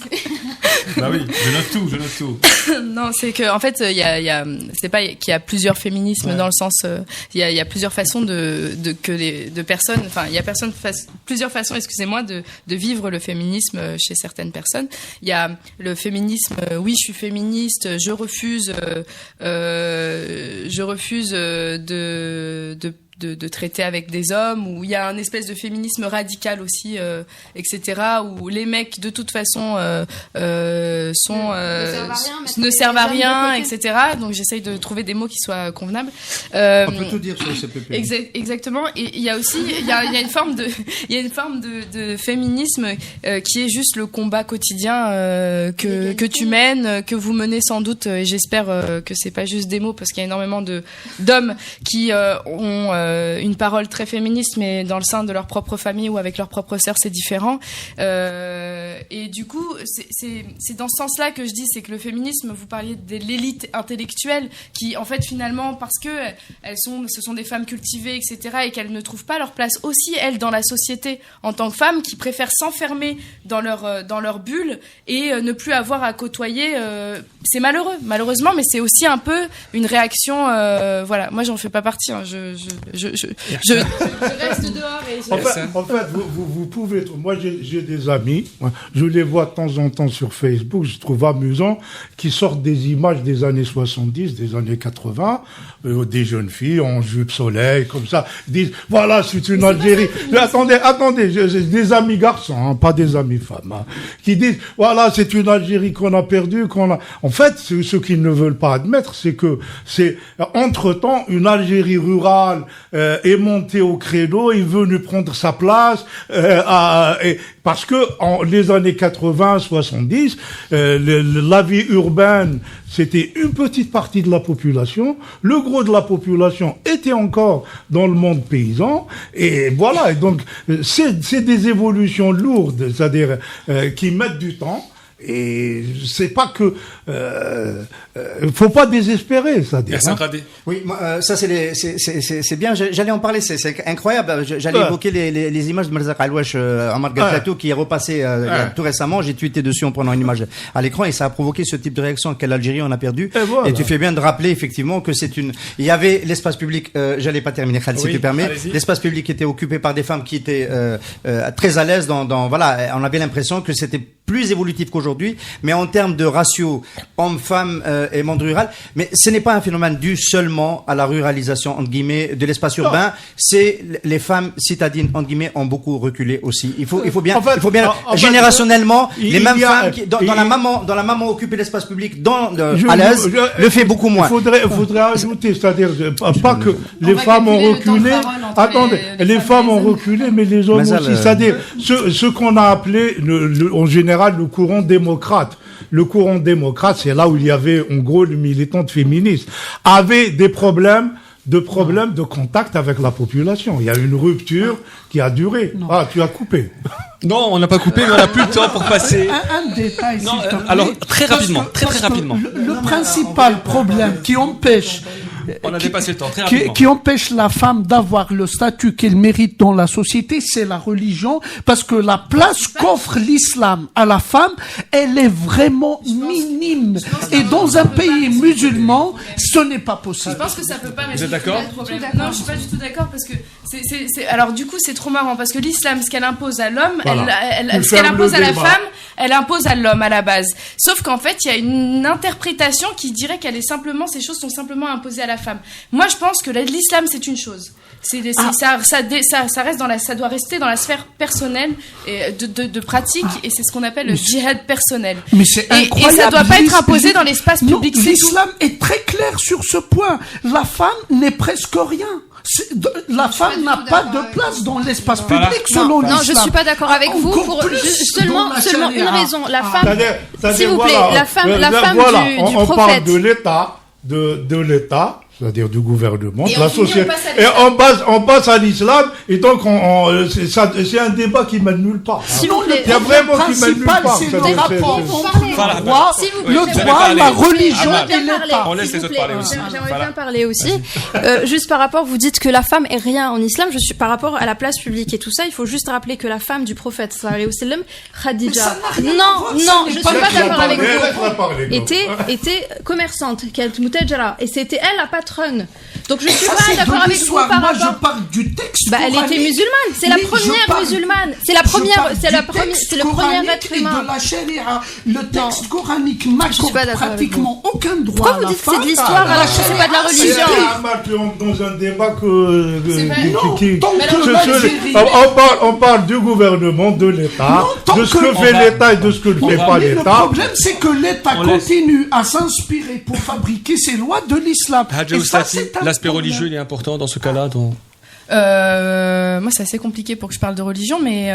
Bah oui, je note tout. Non, c'est que en fait, c'est pas qu'il y a plusieurs féminismes dans le sens, il y a plusieurs façons de personnes, enfin, il y a plusieurs façons, excusez-moi, de vivre le féminisme chez certaines personnes. Il y a le féminisme, oui, je suis féministe, je refuse de traiter avec des hommes, où il y a un espèce de féminisme radical aussi, etc., où les mecs de toute façon ne servent à rien, etc. Donc j'essaye de trouver des mots qui soient convenables. On peut tout dire sur le CPP. Exactement. Et il y a aussi il y a une forme de féminisme qui est juste le combat quotidien que tu mènes, que vous menez sans doute, et j'espère que c'est pas juste des mots, parce qu'il y a énormément d'hommes qui ont une parole très féministe, mais dans le sein de leur propre famille ou avec leur propre sœur, c'est différent. Et du coup, c'est dans ce sens-là que je dis, c'est que le féminisme, vous parliez de l'élite intellectuelle, qui, en fait, finalement, parce que ce sont des femmes cultivées, etc., et qu'elles ne trouvent pas leur place aussi, elles, dans la société, en tant que femmes, qui préfèrent s'enfermer dans leur bulle et ne plus avoir à côtoyer. C'est malheureux, malheureusement, mais c'est aussi un peu une réaction. Voilà, moi, j'en fais pas partie. Hein, je reste dehors et en fait, vous pouvez... Moi, j'ai des amis, je les vois de temps en temps sur Facebook, je trouve amusant, qui sortent des images des années 70, des années 80, des jeunes filles en jupe soleil, comme ça, disent, voilà, c'est une Algérie. Attendez, j'ai des amis garçons, hein, pas des amis femmes, hein, qui disent, voilà, c'est une Algérie qu'on a perdue, En fait, ce qu'ils ne veulent pas admettre, c'est que c'est, entre-temps, une Algérie rurale est montée au créneau, est venue prendre sa place, parce que en les années 80, 70, la vie urbaine, c'était une petite partie de la population. Le gros de la population était encore dans le monde paysan. Et voilà. Et donc, c'est des évolutions lourdes, c'est-à-dire qui mettent du temps. Et c'est pas que faut pas désespérer, c'est-à-dire. Oui, ça c'est bien. J'allais en parler, c'est incroyable. J'allais évoquer les images de Merzak Alouesh, Amar Gadlatou, qui est repassé tout récemment. J'ai tweeté dessus en prenant une image à l'écran, et ça a provoqué ce type de réaction qu'à l'Algérie on a perdu. Et tu fais bien de rappeler effectivement que il y avait l'espace public. J'allais pas terminer, Khaled, si tu permets. L'espace public était occupé par des femmes qui étaient très à l'aise dans voilà. On avait l'impression que c'était plus évolutif qu'aujourd'hui, mais en termes de ratio hommes-femmes et monde rural. Mais ce n'est pas un phénomène dû seulement à la ruralisation entre guillemets de l'espace urbain. C'est les femmes citadines entre guillemets ont beaucoup reculé aussi. Il faut bien générationnellement les mêmes femmes qui, dans la maman occuper l'espace public à l'aise le fait beaucoup moins. Il faudrait ajouter, c'est-à-dire pas que les femmes ont reculé. Attendez, les femmes ont reculé, mais les hommes aussi. C'est-à-dire ce qu'on a appelé en général général le courant démocrate. Le courant démocrate, c'est là où il y avait, en gros, les militantes féministes, avaient des problèmes de contact avec la population. Il y a une rupture qui a duré. Non. Ah, tu as coupé. Non, on n'a pas coupé, mais on n'a plus le temps pour passer. Un détail, s'il te plaît. Alors, très rapidement, très rapidement. Le principal problème qui empêche... On a dépassé le temps, très rapidement. Qui empêche la femme d'avoir le statut qu'elle mérite dans la société, c'est la religion, parce que la place qu'offre l'islam à la femme, elle est vraiment minime. Et dans un pays musulman, ce n'est pas possible. Je pense que ça peut pas. Vous êtes d'accord ? Non, je suis pas du tout d'accord parce que alors du coup c'est trop marrant parce que l'islam, ce qu'elle impose à l'homme, ce qu'elle impose à la femme, elle impose à l'homme à la base. Sauf qu'en fait, il y a une interprétation qui dirait qu'elle est simplement, ces choses sont simplement imposées à la femme. Moi, je pense que l'islam c'est une chose. Ça reste ça doit rester dans la sphère personnelle et de pratique et c'est ce qu'on appelle le djihad personnel. Mais c'est incroyable. Et ça doit pas être imposé dans l'espace public. L'islam est très clair sur ce point. La femme n'est presque rien. La femme n'a pas de place dans l'espace public selon l'islam. Non, je suis pas d'accord avec vous pour seulement une raison. La femme, s'il vous plaît, la femme du prophète. On parle de l'État, de l'État. C'est-à-dire du gouvernement, de la société. Et on passe à l'islam, et donc c'est un débat qui mène nulle part. Il y a vraiment qui mène nulle part. C'est le rapport entre le droit, la religion et l'État. On laisse les autres parler aussi. J'aimerais bien parler aussi. Juste par rapport, vous dites que la femme est rien en islam. Par rapport à la place publique et tout ça, il faut juste rappeler que la femme du prophète, sallallahu alayhi wa sallam, Khadija. Non, je suis pas d'accord avec vous. Était commerçante, et c'était elle la patronne. Donc je suis pas d'accord avec vous par rapport. Moi je parle du texte. Elle était musulmane, c'est la première musulmane, c'est le premier être humain. De la charia, le texte coranique n'accorde pratiquement aucun droit. Pourquoi vous dites que c'est de l'histoire alors que c'est pas de la religion? Dans un débat on parle du gouvernement, de l'État, de ce que fait l'État et de ce que ne fait pas l'État. Le problème c'est que l'État continue à s'inspirer pour fabriquer ses lois de l'islam. L'aspect religieux, il est important dans ce cas-là. Moi, c'est assez compliqué pour que je parle de religion, mais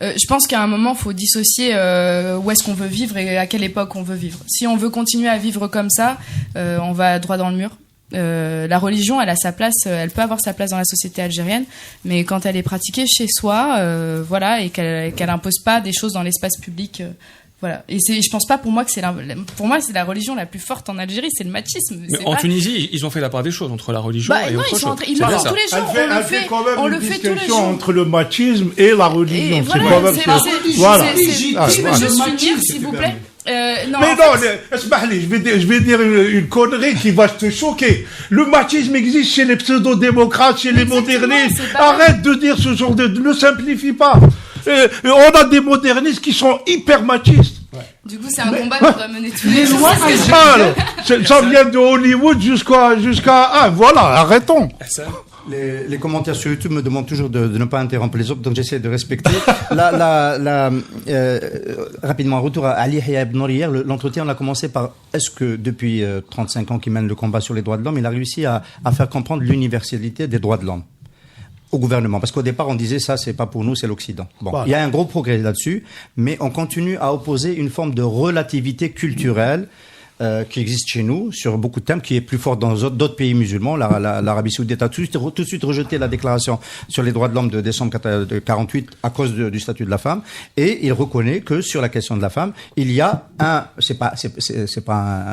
je pense qu'à un moment, il faut dissocier où est-ce qu'on veut vivre et à quelle époque on veut vivre. Si on veut continuer à vivre comme ça, on va droit dans le mur. La religion, elle a sa place, elle peut avoir sa place dans la société algérienne, mais quand elle est pratiquée chez soi, voilà, et qu'elle impose pas des choses dans l'espace public. Voilà. Et je pense pas pour moi c'est la religion la plus forte en Algérie, c'est le machisme. Mais en Tunisie, ils ont fait la part des choses entre la religion et autre chose. Ils le font tous les jours, on le fait tous les jours. Entre le machisme et la religion. Voilà. Je suis dire, s'il vous plaît. Non, je vais dire une connerie qui va te choquer. Le machisme existe chez les pseudo-démocrates, chez les modernistes. Arrête de dire ce genre de... Ne simplifie pas. On a des modernistes qui sont hyper machistes. Ouais. Du coup, c'est un combat qu'on doit mener tous les jours. Ça vient de Hollywood jusqu'à voilà, arrêtons. Les commentaires sur YouTube me demandent toujours de ne pas interrompre les autres, donc j'essaie de respecter. Rapidement, un retour à Ali Ibn Nour hier. L'entretien, on a commencé par est-ce que depuis 35 ans qu'il mène le combat sur les droits de l'homme, il a réussi à faire comprendre l'universalité des droits de l'homme au gouvernement, parce qu'au départ on disait ça c'est pas pour nous, c'est l'Occident. Bon, il y a un gros progrès là-dessus, mais on continue à opposer une forme de relativité culturelle qui existe chez nous sur beaucoup de thèmes, qui est plus forte dans d'autres pays musulmans. L'Arabie Saoudite a tout de suite rejeté la déclaration sur les droits de l'homme de décembre 48 à cause du statut de la femme, et il reconnaît que sur la question de la femme, il y a c'est pas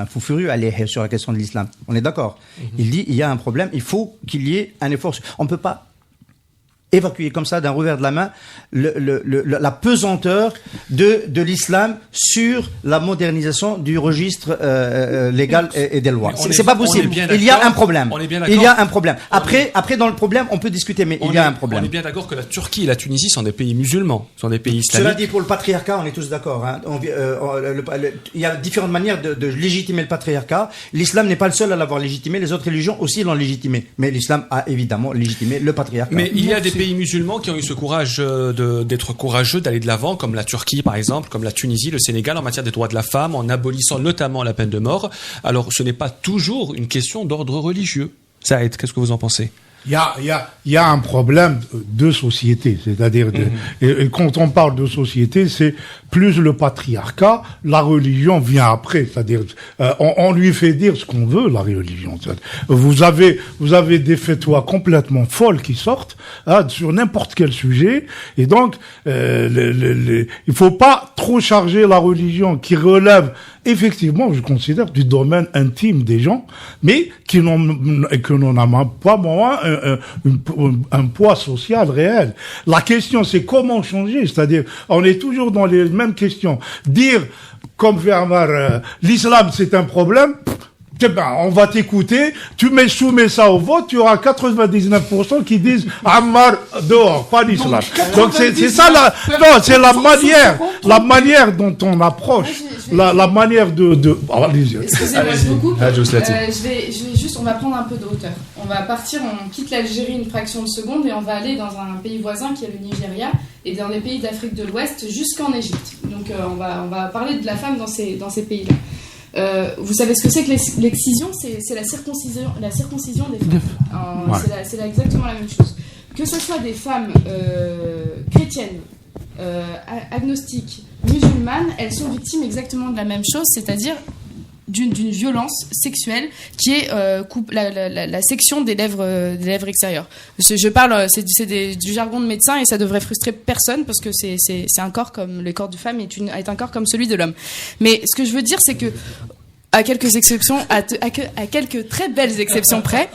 un fou furieux aller sur la question de l'islam. On est d'accord. Il dit il y a un problème, il faut qu'il y ait un effort. On peut pas évacuer comme ça d'un revers de la main la pesanteur de l'islam sur la modernisation du registre légal et des lois. C'est pas possible. Il y a un problème. Il y a un problème. Après dans le problème, on peut discuter, mais il y a un problème. On est bien d'accord que la Turquie et la Tunisie sont des pays musulmans, sont des pays islamiques. Cela dit, pour le patriarcat, on est tous d'accord. Hein. Il y a différentes manières de légitimer le patriarcat. L'islam n'est pas le seul à l'avoir légitimé. Les autres religions aussi l'ont légitimé. Mais l'islam a évidemment légitimé le patriarcat. Mais il y a des pays musulmans qui ont eu ce courage d'être courageux, d'aller de l'avant, comme la Turquie par exemple, comme la Tunisie, le Sénégal, en matière des droits de la femme, en abolissant notamment la peine de mort. Alors ce n'est pas toujours une question d'ordre religieux. Saïd, qu'est-ce que vous en pensez ? Il y a un problème de société, c'est-à-dire et quand on parle de société, c'est plus le patriarcat, la religion vient après, c'est-à-dire on lui fait dire ce qu'on veut, la religion. Vous avez des fatwas complètement folles qui sortent sur n'importe quel sujet, et donc il faut pas trop charger la religion qui relève effectivement, je considère, du domaine intime des gens, mais que l'on n'a pas moins un poids social réel. La question, c'est comment changer, c'est-à-dire, on est toujours dans les mêmes questions. Dire, comme fait Ammar, l'islam c'est un problème, on va t'écouter, tu soumets ça au vote, tu auras 99% qui disent Ammar dehors, pas l'islam. Donc c'est ça c'est la manière dont on approche, la manière de allez-y. Excusez-moi beaucoup. Je vais juste, on va prendre un peu de hauteur. On va partir, on quitte l'Algérie une fraction de seconde et on va aller dans un pays voisin qui est le Nigeria et dans les pays d'Afrique de l'Ouest jusqu'en Égypte. Donc on va parler de la femme dans ces pays-là. Vous savez ce que c'est que l'excision? C'est la circoncision des femmes. C'est exactement la même chose. Que ce soit des femmes chrétiennes, agnostiques, musulmanes, elles sont victimes exactement de la même chose, c'est-à-dire d'une violence sexuelle qui est la section des lèvres extérieures. Je parle, c'est du jargon de médecin et ça devrait frustrer personne parce que c'est un corps comme le corps de femme est un corps comme celui de l'homme. Mais ce que je veux dire, c'est que à quelques exceptions, à quelques très belles exceptions près.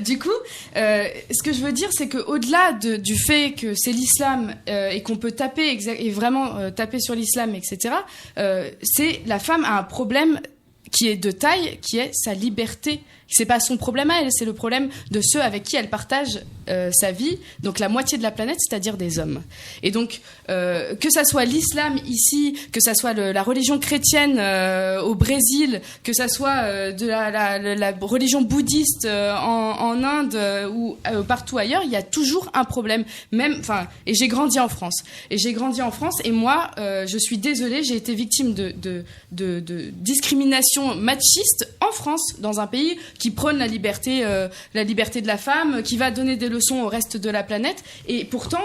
Du coup, ce que je veux dire, c'est que au-delà du fait que c'est l'islam et qu'on peut taper et vraiment taper sur l'islam, etc., c'est la femme a un problème qui est de taille, qui est sa liberté. C'est pas son problème à elle, c'est le problème de ceux avec qui elle partage sa vie, donc la moitié de la planète, c'est-à-dire des hommes. Et donc, que ça soit l'islam ici, que ça soit la religion chrétienne au Brésil, que ça soit de la religion bouddhiste en Inde ou partout ailleurs, il y a toujours un problème. Et j'ai grandi en France. Et moi, je suis désolée, j'ai été victime de discrimination machiste en France, dans un pays qui prône la liberté de la femme, qui va donner des leçons au reste de la planète. Et pourtant,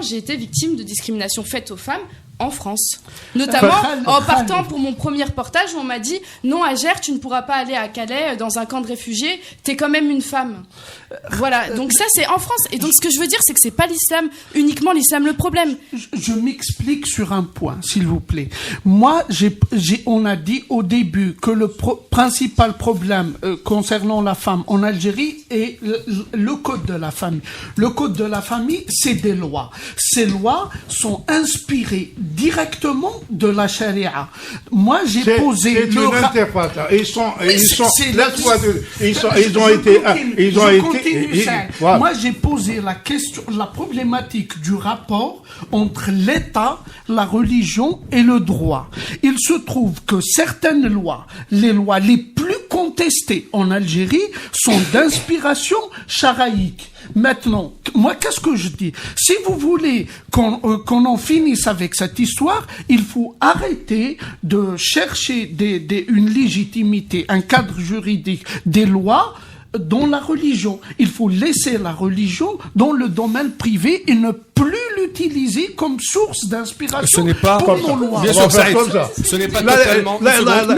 j'ai été victime de discrimination faite aux femmes en France. Notamment en partant pour mon premier reportage où on m'a dit « Non, Hajer, tu ne pourras pas aller à Calais dans un camp de réfugiés, t'es quand même une femme. » Voilà, donc ça c'est en France. Et donc ce que je veux dire, c'est que c'est pas uniquement l'islam le problème. Je m'explique sur un point, s'il vous plaît. Moi, on a dit au début que le principal problème concernant la femme en Algérie est le code de la famille. Le code de la famille, c'est des lois. Ces lois sont inspirées directement de la charia. Moi, j'ai posé c'est une interprétation. Ils ont été. Voilà. Moi, j'ai posé la problématique du rapport entre l'État, la religion et le droit. Il se trouve que certaines lois, les lois les plus contestées en Algérie, sont d'inspiration charaïque. Maintenant, moi, qu'est-ce que je dis? Si vous voulez qu'on en finisse avec cette histoire, il faut arrêter de chercher une légitimité, un cadre juridique, des lois dans la religion. Il faut laisser la religion dans le domaine privé et ne plus l'utiliser comme source d'inspiration. Ce n'est pas pour nos lois. Bien sûr, ce n'est pas totalement. Mais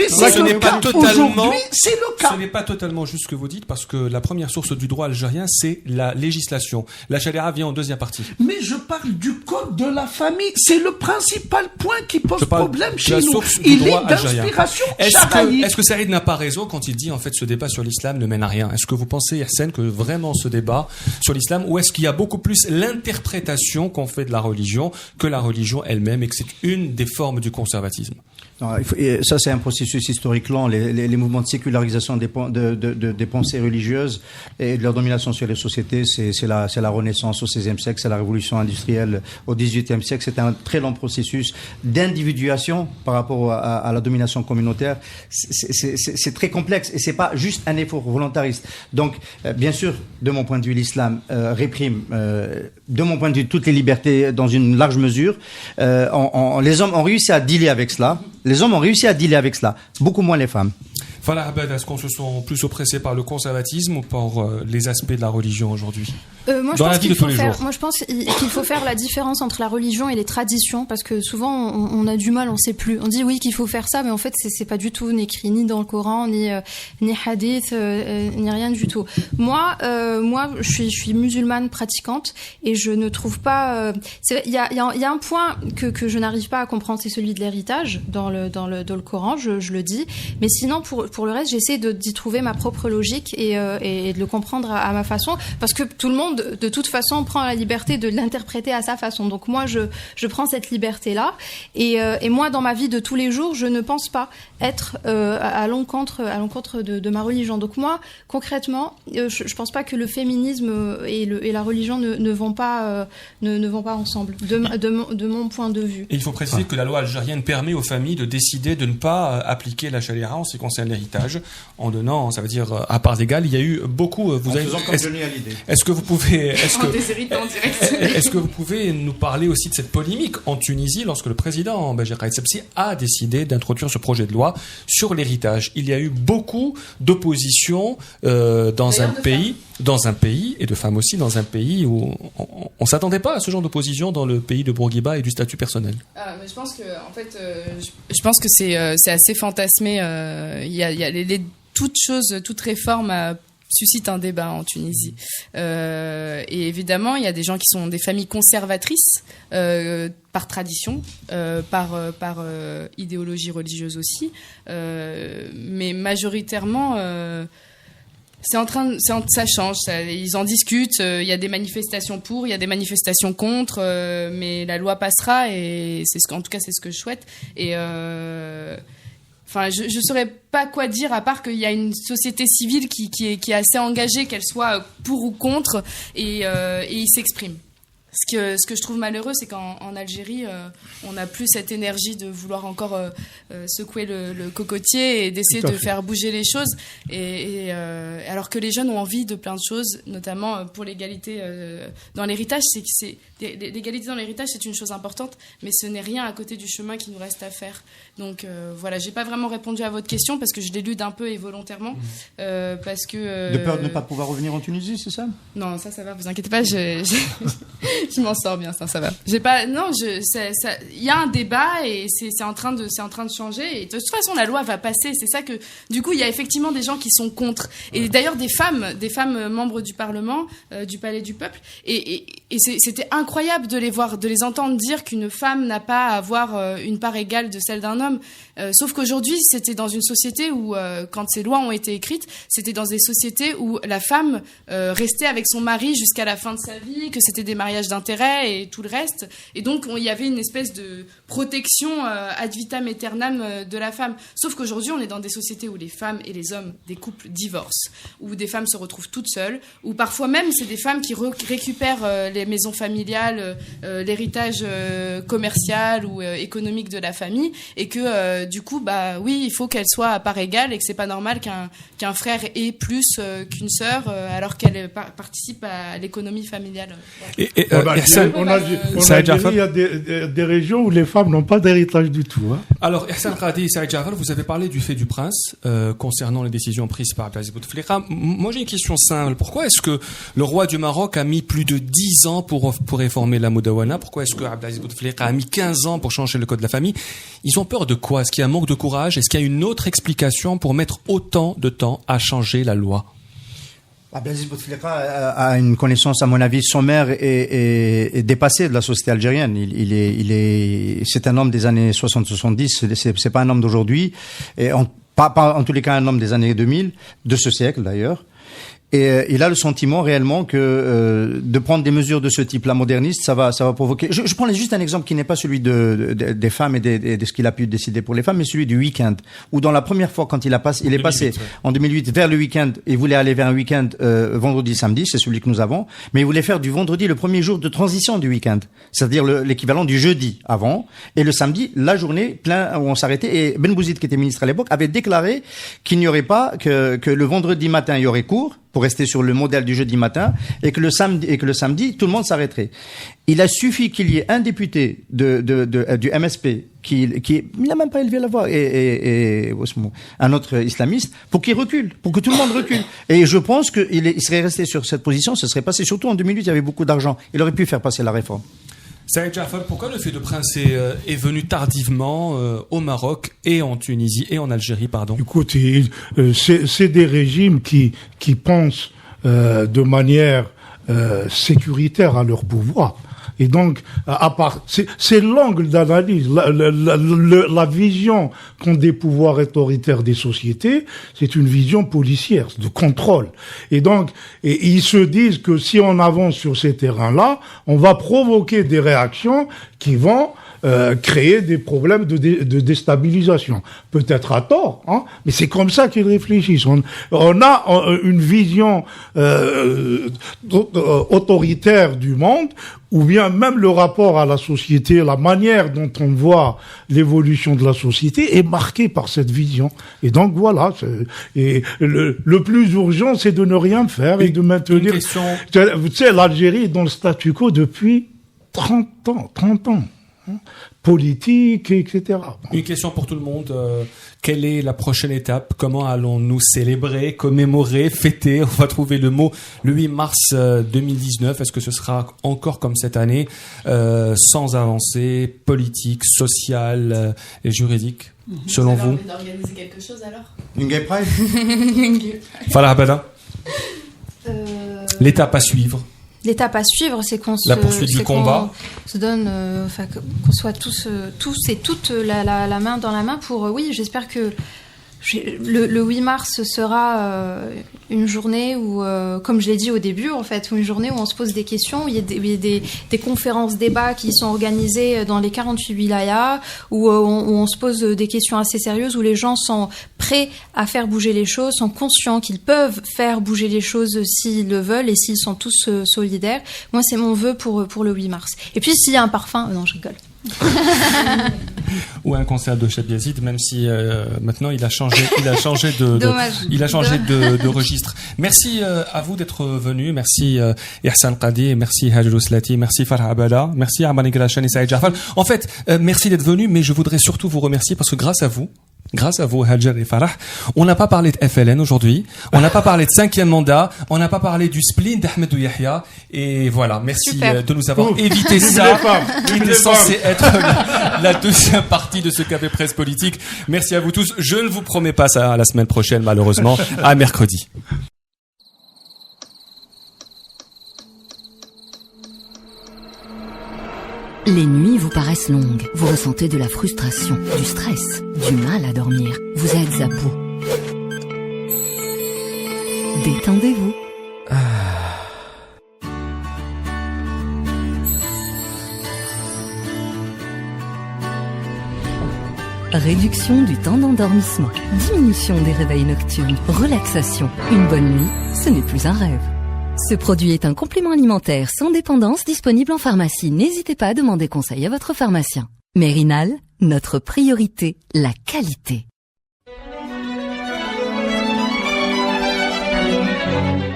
c'est le cas. Aujourd'hui, c'est le cas. Ce n'est pas totalement juste ce que vous dites parce que la première source du droit algérien, c'est la législation. La charia vient en deuxième partie. Mais je parle du code de la famille. C'est le principal point qui pose problème chez nous. Il est d'inspiration charaïque. Est-ce que Saïd n'a pas raison quand il dit en fait ce débat sur l'islam ne mène à rien? Est-ce que vous pensez, Yassine, que vraiment ce débat sur l'islam, ou est-ce qu'il y a beaucoup plus l'interprétation qu'on fait de la religion que la religion elle-même et que c'est une des formes du conservatisme? Non, ça, c'est un processus historique lent. Les mouvements de sécularisation des pensées religieuses et de leur domination sur les sociétés, c'est la Renaissance au XVIe siècle, c'est la révolution industrielle au XVIIIe siècle. C'est un très long processus d'individuation par rapport à la domination communautaire. C'est très complexe et c'est pas juste un effort volontariste. Donc, bien sûr, de mon point de vue, l'islam réprime, de mon point de vue, toutes les libertés dans une large mesure. Les hommes ont réussi à dealer avec cela. Les hommes ont réussi à dealer avec cela, beaucoup moins les femmes. Falah Abed, est-ce qu'on se sent plus oppressé par le conservatisme ou par les aspects de la religion aujourd'hui? Moi, je pense qu'il faut faire la différence entre la religion et les traditions, parce que souvent on a du mal, on sait plus. On dit oui qu'il faut faire ça, mais en fait c'est pas du tout écrit ni dans le Coran, ni hadith, ni rien du tout. Moi, je suis musulmane pratiquante et je ne trouve pas. Il y a un point que je n'arrive pas à comprendre, c'est celui de l'héritage dans le Coran. Je le dis, mais sinon pour le reste, j'essaie d'y trouver ma propre logique et de le comprendre à ma façon, parce que tout le monde de toute façon prend la liberté de l'interpréter à sa façon. Donc moi je prends cette liberté là et moi dans ma vie de tous les jours je ne pense pas être à l'encontre de ma religion. Donc moi concrètement je pense pas que le féminisme et la religion ne vont pas ensemble de mon point de vue. Et il faut préciser que la loi algérienne permet aux familles de décider de ne pas appliquer la charia en ce qui concerne l'héritage, en donnant, ça veut dire à parts égales. Il y a eu beaucoup. Est-ce que vous pouvez nous parler aussi de cette polémique en Tunisie lorsque le président Beji Caid Essebsi a décidé d'introduire ce projet de loi sur l'héritage? Il y a eu beaucoup d'opposition dans un pays et de femmes aussi, dans un pays où on s'attendait pas à ce genre d'opposition dans le pays de Bourguiba et du statut personnel. Mais je pense que en fait, je pense que c'est assez fantasmé. Il y a toute réforme suscite un débat en Tunisie. Et évidemment, il y a des gens qui sont des familles conservatrices par tradition, par idéologie religieuse aussi, mais majoritairement. Ça change. Ils en discutent. Il y a des manifestations pour, il y a des manifestations contre, mais la loi passera et en tout cas c'est ce que je souhaite. Et enfin, je saurais pas quoi dire à part qu'il y a une société civile qui est assez engagée, qu'elle soit pour ou contre, et ils s'expriment. Ce que je trouve malheureux, c'est qu'en Algérie, on n'a plus cette énergie de vouloir encore secouer le cocotier et d'essayer de faire bouger les choses. Alors que les jeunes ont envie de plein de choses, notamment pour l'égalité dans l'héritage. L'égalité dans l'héritage, c'est une chose importante, mais ce n'est rien à côté du chemin qui nous reste à faire. Donc voilà, j'ai pas vraiment répondu à votre question parce que je l'élude un peu et volontairement, parce que de peur de ne pas pouvoir revenir en Tunisie, c'est ça? Non, ça va, vous inquiétez pas, je m'en sors bien, ça va. Il y a un débat et c'est en train de changer. Et de toute façon, la loi va passer. C'est ça que, du coup, il y a effectivement des gens qui sont contre. Et d'ailleurs, des femmes membres du Parlement, du Palais du Peuple. Et c'était incroyable de les entendre dire qu'une femme n'a pas à avoir une part égale de celle d'un homme. Sauf qu'aujourd'hui, c'était dans une société où, quand ces lois ont été écrites, c'était dans des sociétés où la femme restait avec son mari jusqu'à la fin de sa vie, que c'était des mariages d'intérêt et tout le reste. Et donc, il y avait une espèce de protection ad vitam aeternam de la femme. Sauf qu'aujourd'hui, on est dans des sociétés où les femmes et les hommes, des couples divorcent, où des femmes se retrouvent toutes seules, où parfois même, c'est des femmes qui récupèrent les maisons familiales, l'héritage commercial ou économique de la famille, et que du coup, oui, il faut qu'elle soit à part égale et que c'est pas normal qu'un frère ait plus qu'une sœur alors qu'elle participe à l'économie familiale. En Algérie, il y a des régions où les femmes n'ont pas d'héritage du tout. Alors, Ihsan Qadi, Saïd Jafar, vous avez parlé du fait du prince concernant les décisions prises par Abdelaziz Bouteflika. Moi, j'ai une question simple. Pourquoi est-ce que le roi du Maroc a mis plus de 10 ans pour réformer la Moudawana? Pourquoi est-ce que Abdelaziz Bouteflika a mis 15 ans pour changer le code de la famille? Ils ont peur de quoi? Est-ce qu'il y a un manque de courage? Est-ce qu'il y a une autre explication pour mettre autant de temps à changer la loi? Abdelaziz Bouteflika a une connaissance, à mon avis, sommaire et dépassée de la société algérienne. C'est un homme des années 60-70, c'est pas un homme d'aujourd'hui, et pas en tous les cas un homme des années 2000, de ce siècle d'ailleurs. Et il a le sentiment réellement que de prendre des mesures de ce type-là modernistes, ça va provoquer. Je prends juste un exemple qui n'est pas celui des femmes et de ce qu'il a pu décider pour les femmes, mais celui du week-end. Où dans la première fois, quand il est passé en 2008 vers le week-end, il voulait aller vers un week-end vendredi, samedi, c'est celui que nous avons, mais il voulait faire du vendredi le premier jour de transition du week-end, c'est-à-dire l'équivalent du jeudi avant, et le samedi la journée plein où on s'arrêtait. Et Ben Bouzid, qui était ministre à l'époque, avait déclaré qu'il n'y aurait pas que le vendredi matin il y aurait cours. pour rester sur le modèle du jeudi matin, et que le samedi, tout le monde s'arrêterait. Il a suffi qu'il y ait un député du MSP il n'a même pas élevé la voix, et un autre islamiste, pour qu'il recule, pour que tout le monde recule. Et je pense qu'il serait resté sur cette position, ce serait passé. Surtout en 2008, il y avait beaucoup d'argent. Il aurait pu faire passer la réforme. Saïd Jafar, pourquoi le fait de Prince est venu tardivement au Maroc et en Tunisie et en Algérie, pardon? Écoutez, c'est des régimes qui pensent de manière sécuritaire à leur pouvoir. Et donc, c'est l'angle d'analyse, la vision qu'ont des pouvoirs autoritaires des sociétés, c'est une vision policière, de contrôle. Et donc, ils se disent que si on avance sur ces terrains-là, on va provoquer des réactions qui vont créer des problèmes de déstabilisation. Peut-être à tort, hein, mais c'est comme ça qu'ils réfléchissent. On a une vision autoritaire du monde, ou bien même le rapport à la société, la manière dont on voit l'évolution de la société est marquée par cette vision. Et donc voilà, et le plus urgent, c'est de ne rien faire et de maintenir... Vous savez, l'Algérie est dans le statu quo depuis 30 ans. Politique, etc. Une question pour tout le monde. Quelle est la prochaine étape? Comment allons-nous célébrer, commémorer, fêter? On va trouver le mot le 8 mars 2019. Est-ce que ce sera encore comme cette année, sans avancée politique, sociale et juridique, selon vous? Vous avez envie d'organiser quelque chose alors? Une gay pride? Farah Abada. L'étape à suivre. L'étape à suivre, c'est qu'on la poursuite du combat, se donne, qu'on soit tous et toutes la main dans la main pour. Oui, j'espère que le 8 mars sera une journée où, comme je l'ai dit au début, en fait, une journée où on se pose des questions, où il y a des conférences, débats qui sont organisés dans les 48 wilayas, où on se pose des questions assez sérieuses, où les gens sont prêts à faire bouger les choses, sont conscients qu'ils peuvent faire bouger les choses s'ils le veulent et s'ils sont tous solidaires. Moi, c'est mon vœu pour le 8 mars. Et puis, s'il y a un parfum... non, je rigole. Ou un concert de Cheb Yazid, même si maintenant il a changé de registre. Merci à vous d'être venus. Merci Ihsan Qadi, merci Hajj Rouslati, merci Farah Abada, merci Armani Grachan et Saïd Jafar. En fait, merci d'être venus, mais je voudrais surtout vous remercier parce que grâce à vous, Hajar et Farah, on n'a pas parlé de FLN aujourd'hui, on n'a pas parlé de 5e mandat, on n'a pas parlé du spleen d'Ahmed Yahya, et voilà, merci de nous avoir évité ça, qui était censé être la deuxième partie de ce café presse politique. Merci à vous tous, je ne vous promets pas ça la semaine prochaine malheureusement, à mercredi. Les nuits vous paraissent longues, vous ressentez de la frustration, du stress, du mal à dormir, vous êtes à bout. Détendez-vous. Réduction du temps d'endormissement, diminution des réveils nocturnes, relaxation. Une bonne nuit, ce n'est plus un rêve. Ce produit est un complément alimentaire sans dépendance disponible en pharmacie. N'hésitez pas à demander conseil à votre pharmacien. Mérinal, notre priorité, la qualité.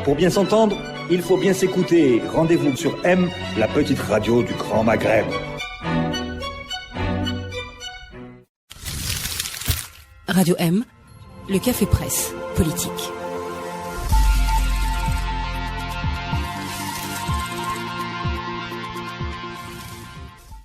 Pour bien s'entendre, il faut bien s'écouter. Rendez-vous sur M, la petite radio du Grand Maghreb. Radio M, le café presse politique.